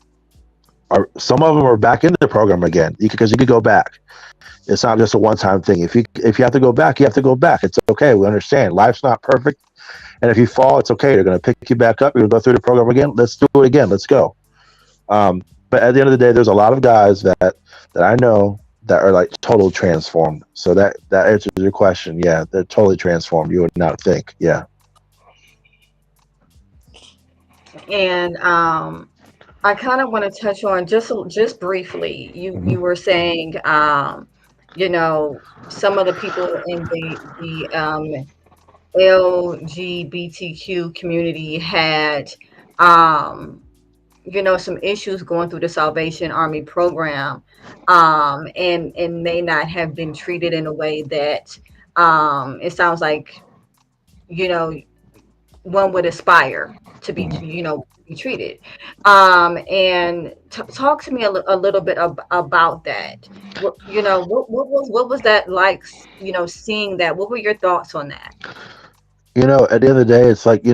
are, some of them are back in the program again because you could go back. It's not just a one-time thing. If you have to go back, you have to go back. It's okay. We understand. Life's not perfect, and if you fall, it's okay. They're going to pick you back up. You're going to go through the program again. Let's do it again. Let's go. But at the end of the day, there's a lot of guys that I know that are like totally transformed. So that answers your question. Yeah, they're totally transformed. You would not think. Yeah. And I kind of want to touch on just briefly. You Hmm. were saying, you know, some of the people in the LGBTQ community had, um, you know, some issues going through the Salvation Army program, and may not have been treated in a way that, it sounds like, you know, one would aspire to be, Hmm. you know, be treated. And talk to me a little bit about that. What, you know, what was that like? You know, seeing that. What were your thoughts on that? You know, at the end of the day, it's like I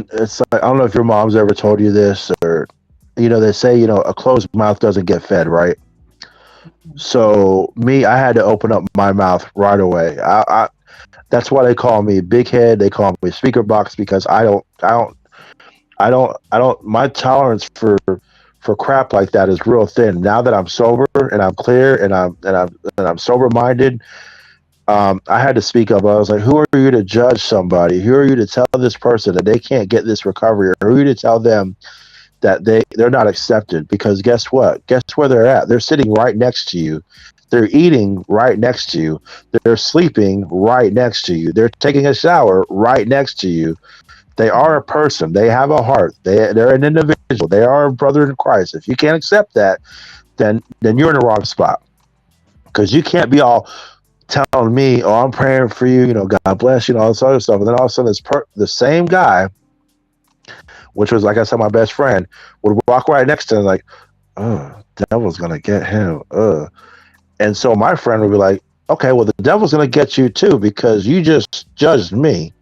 don't know if your mom's ever told you this, or they say a closed mouth doesn't get fed, right? So me, I had to open up my mouth right away. That's why they call me big head. They call me speaker box because I don't. My tolerance for crap like that is real thin. Now that I'm sober and I'm clear and I'm sober minded, I had to speak up. I was like, "Who are you to judge somebody? Who are you to tell this person that they can't get this recovery? Or who are you to tell them that they're not accepted? Because guess what? Guess where they're at? They're sitting right next to you. They're eating right next to you. They're sleeping right next to you. They're taking a shower right next to you. They are a person. They have a heart. They're an individual. They are a brother in Christ. If you can't accept that, then you're in the wrong spot because you can't be all telling me, "Oh, I'm praying for you. God bless you," and all this other stuff. And then all of a sudden, the same guy, which was like I said, my best friend, would walk right next to him, like, "Oh, devil's gonna get him." And so my friend would be like, "Okay, well, the devil's gonna get you too because you just judged me.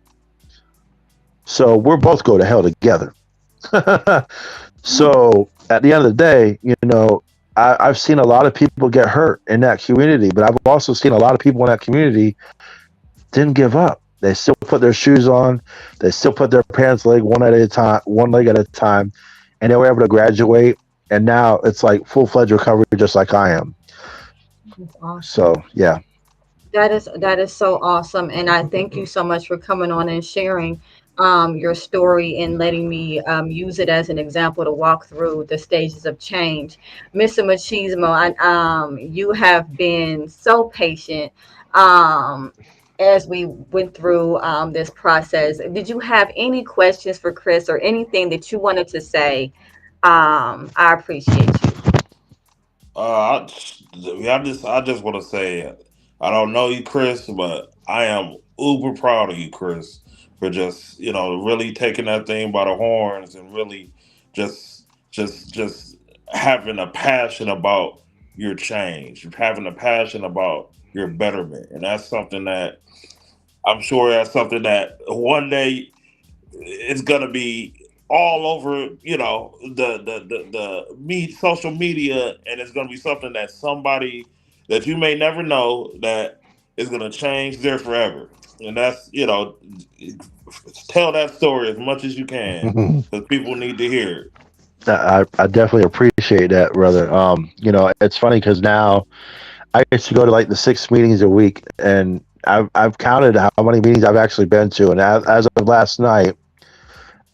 So we're both go to hell together." So at the end of the day, I've seen a lot of people get hurt in that community, but I've also seen a lot of people in that community didn't give up. They still put their shoes on. They still put their pants leg one leg at a time, and they were able to graduate. And now it's like full fledged recovery, just like I am. That's awesome. So yeah. That is so awesome, and I thank you so much for coming on and sharing your story and letting me use it as an example to walk through the stages of change. Mr. Machismo, you have been so patient as we went through this process. Did you have any questions for Chris or anything that you wanted to say? I appreciate you. I just want to say, I don't know you, Chris, but I am uber proud of you, Chris, for just really taking that thing by the horns and really just having a passion about your change, having a passion about your betterment, and that's something that I'm sure that's something that one day it's gonna be all over, social media, and it's gonna be something that somebody that you may never know that is gonna change there forever. And that's tell that story as much as you can because people need to hear it. I definitely appreciate that, brother. It's funny because now I used to go to like the 6 meetings a week, and I've counted how many meetings I've actually been to, and as of last night,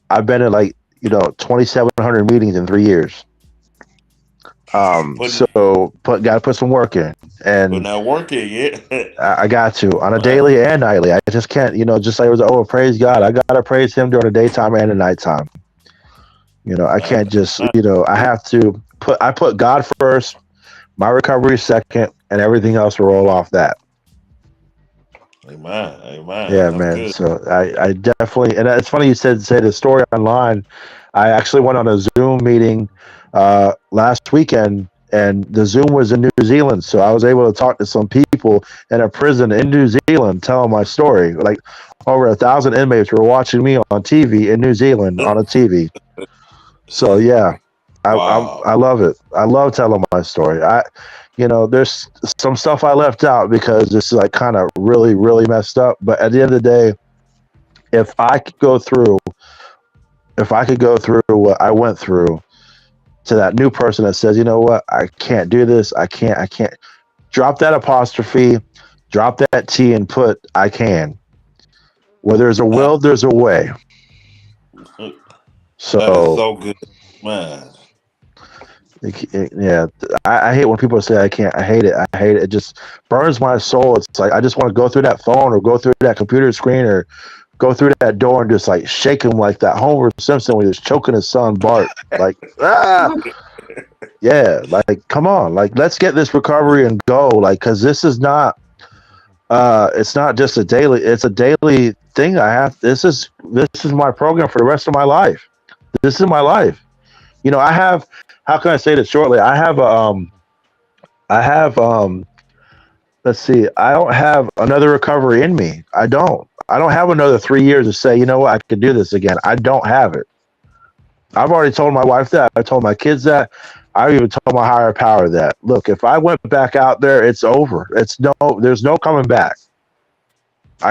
I've been at like 2,700 meetings in 3 years. Putting So got to put some work in, putting and that work in, yeah. I got to on a Right. daily and nightly. I just can't, just like it was, oh, praise God. I gotta praise Him during the daytime and the nighttime. I can't just, I have to put God first, my recovery second, and everything else will roll off that. Amen. Amen. Yeah, That's man. good. So I definitely, and it's funny you say the story online. I actually went on a Zoom meeting last weekend, and the Zoom was in New Zealand, so I was able to talk to some people in a prison in New Zealand, telling my story. Like over 1,000 inmates were watching me on TV in New Zealand on a TV. So yeah, Wow. I love it. I love telling my story. There's some stuff I left out because it's like kind of really, really messed up. But at the end of the day, if I could go through, if I could go through what I went through to that new person that says, you know what, I can't do this. I can't drop that apostrophe, drop that T and put I can. Where there's a will, there's a way. That is So so good, man. yeah, I hate when people say I can't. I hate it. I hate it. It just burns my soul. It's like I just want to go through that phone or go through that computer screen or go through that door and just like shake him like that Homer Simpson when he was choking his son Bart. Like yeah, like come on, like let's get this recovery and go. Like because this is not. It's not just a daily. It's a daily thing. This is my program for the rest of my life. This is my life. I have. How can I say this shortly? I have let's see, I don't have another recovery in me. I don't have another 3 years to say, you know what, I can do this again. I don't have it. I've already told my wife that. I told my kids that. I even told my higher power that. Look, if I went back out there, it's over. There's no coming back.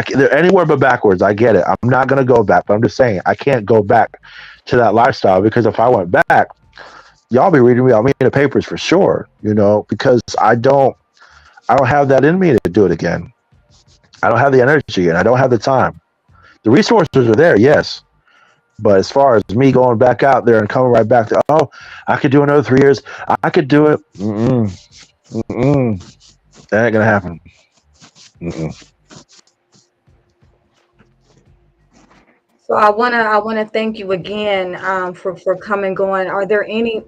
They're anywhere but backwards. I get it. I'm not gonna go back, but I'm just saying I can't go back to that lifestyle because if I went back, y'all be reading me on me in the papers for sure. Because I don't have that in me to do it again. I don't have the energy and I don't have the time. The resources are there, yes. But as far as me going back out there and coming right back to, oh, I could do another 3 years. I could do it. That ain't gonna happen. Mm-mm. So I wanna thank you again for coming going. Are there any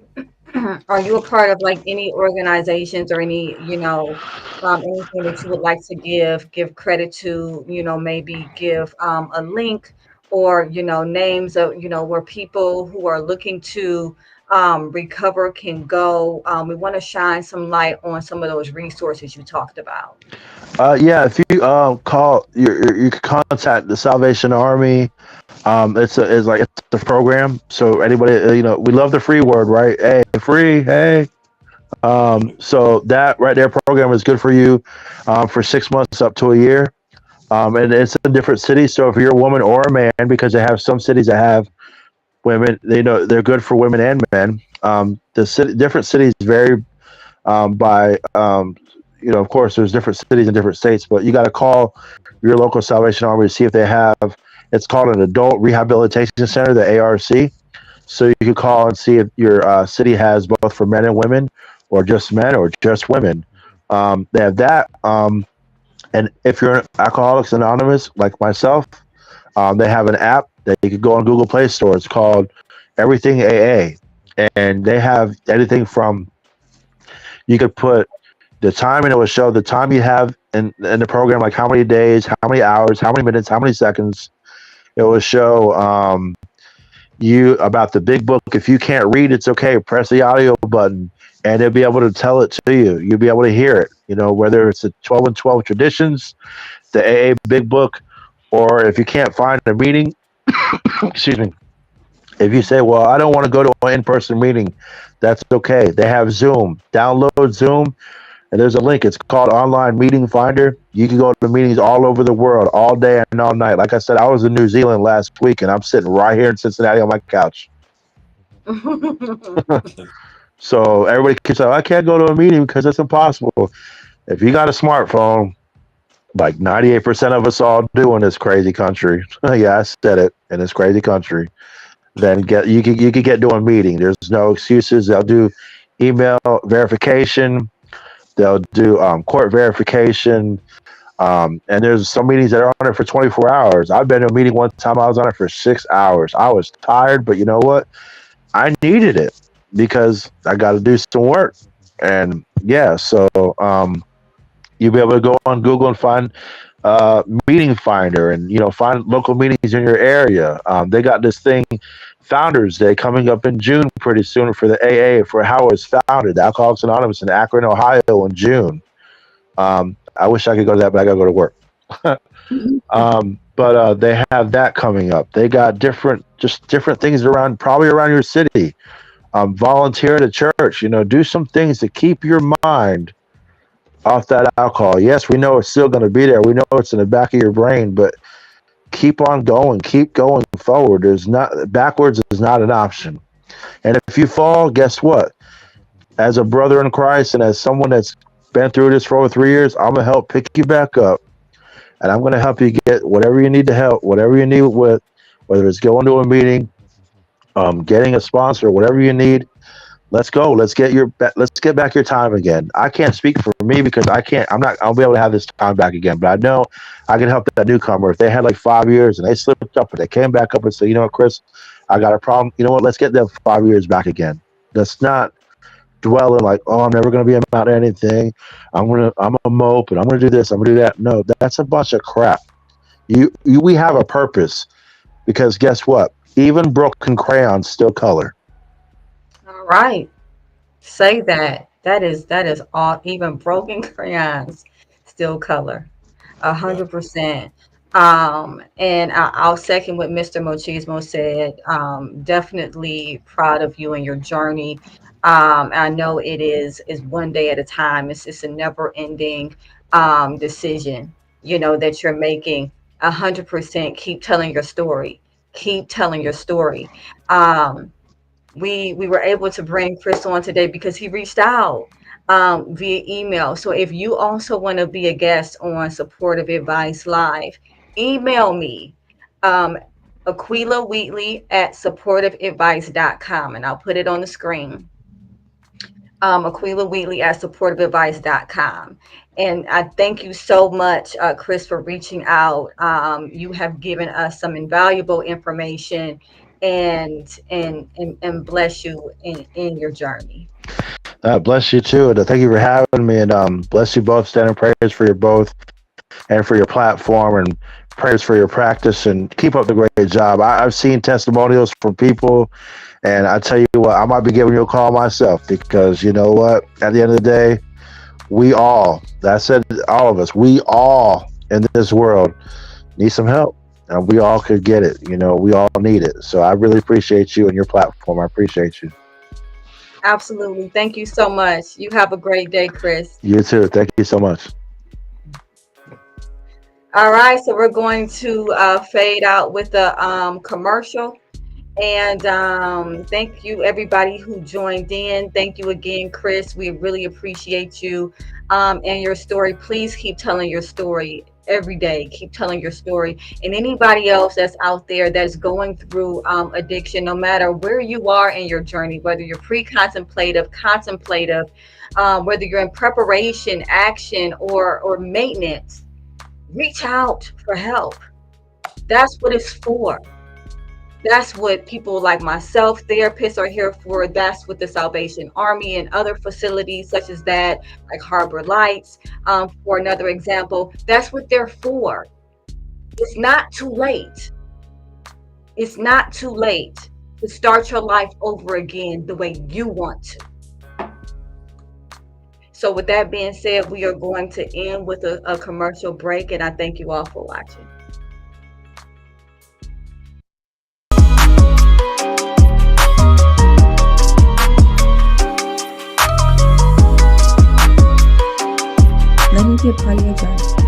are you a part of like any organizations or any, anything that you would like to give credit to, maybe give a link or, names of, where people who are looking to recover can go. We want to shine some light on some of those resources you talked about. Yeah, if you call, you can contact the Salvation Army. It's a program. So anybody, we love the free word, right? Hey, free, hey. So that right there program is good for you for 6 months up to a year. And it's in different cities. So if you're a woman or a man, because they have some cities that have women, they're good for women and men. Different cities vary by of course, there's different cities and different states, but you got to call your local Salvation Army to see if they have. It's called an Adult Rehabilitation Center, the ARC. So you can call and see if your city has both for men and women, or just men, or just women. They have that. And if you're an Alcoholics Anonymous, like myself, they have an app that you can go on Google Play Store. It's called Everything AA. And they have anything from, you could put the time and it will show the time you have in the program, like how many days, how many hours, how many minutes, how many seconds. It will show you about the big book. If you can't read, it's okay. Press the audio button and it'll be able to tell it to you. You'll be able to hear it, whether it's the 12 and 12 traditions, the AA big book, or if you can't find a meeting, excuse me, if you say, well, I don't want to go to an in-person meeting, that's okay. They have Zoom. Download Zoom, and there's a link. It's called Online Meeting Finder. You can go to meetings all over the world, all day and all night. Like I said, I was in New Zealand last week, and I'm sitting right here in Cincinnati on my couch. So everybody keeps saying, I can't go to a meeting because it's impossible. If you got a smartphone, like 98% of us all do in this crazy country. Yeah, I said it, in this crazy country. Then you could get to a meeting. There's no excuses. They'll do email verification. They'll do court verification. And there's some meetings that are on it for 24 hours. I've been to a meeting one time. I was on it for 6 hours. I was tired, but you know what? I needed it because I got to do some work. And yeah, so you'll be able to go on Google and find meeting finder, and find local meetings in your area. They got this thing, Founders Day, coming up in June pretty soon for the AA, for how it's founded, Alcoholics Anonymous in Akron, Ohio, in June. I wish I could go to that, but I gotta go to work. But they have that coming up. They got different things around, probably around your city. Volunteer at a church. Do some things to keep your mind off that alcohol. Yes, we know it's still going to be there. We know it's in the back of your brain, but keep on going. Keep going forward. Backwards is not an option. And if you fall, guess what? As a brother in Christ and as someone that's been through this for over 3 years, I'm gonna help pick you back up, and I'm gonna help you get whatever you need to help, whatever you need with, whether it's going to a meeting, getting a sponsor, whatever you need. Let's go. Let's get back your time again. I can't speak for me because I can't. I'll be able to have this time back again. But I know I can help that newcomer if they had like 5 years and they slipped up, but they came back up and said, Chris, I got a problem. You know what? Let's get them 5 years back again. Let's not dwell in like, oh, I'm never going to be about anything. I'm a mope and I'm going to do this. I'm going to do that. No, that's a bunch of crap. We have a purpose, because guess what? Even broken crayons still color. All right. Say that. That is all. Even broken crayons still color. A Yeah. 100%. And I'll second what Mr. Mochismo said. Definitely proud of you and your journey. I know it is one day at a time. It's a never ending decision, that you're making. 100%. Keep telling your story. Keep telling your story. Um, we were able to bring Chris on today because he reached out via email. So if you also want to be a guest on Supportive Advice Live, email me, um, Aquila Wheatley at supportiveadvice.com, and I'll put it on the screen. Aquila Wheatley at supportiveadvice.com. And I thank you so much, Chris, for reaching out. You have given us some invaluable information, and bless you in your journey. Bless you too. And thank you for having me. And bless you both. Standing prayers for you both and for your platform, and prayers for your practice. And keep up the great job. I've seen testimonials from people, and I tell you what, I might be giving you a call myself, because you know what? At the end of the day, I said all of us, we all in this world need some help. And we all could get it. We all need it. So I really appreciate you and your platform. I appreciate you. Absolutely. Thank you so much. You have a great day, Chris. You too. Thank you so much. All right, so we're going to fade out with a commercial. And thank you, everybody who joined in. Thank you again, Chris. We really appreciate you and your story. Please keep telling your story every day. Keep telling your story. And anybody else that's out there that's going through addiction, no matter where you are in your journey, whether you're pre-contemplative, contemplative, whether you're in preparation, action, or maintenance, reach out for help. That's what it's for. That's what people like myself, therapists, are here for. That's what the Salvation Army and other facilities such as that, like Harbor Lights, for another example, that's what they're for. It's not too late. It's not too late to start your life over again the way you want to. So with that being said, we are going to end with a commercial break, and I thank you all for watching. Let me be a part of your journey.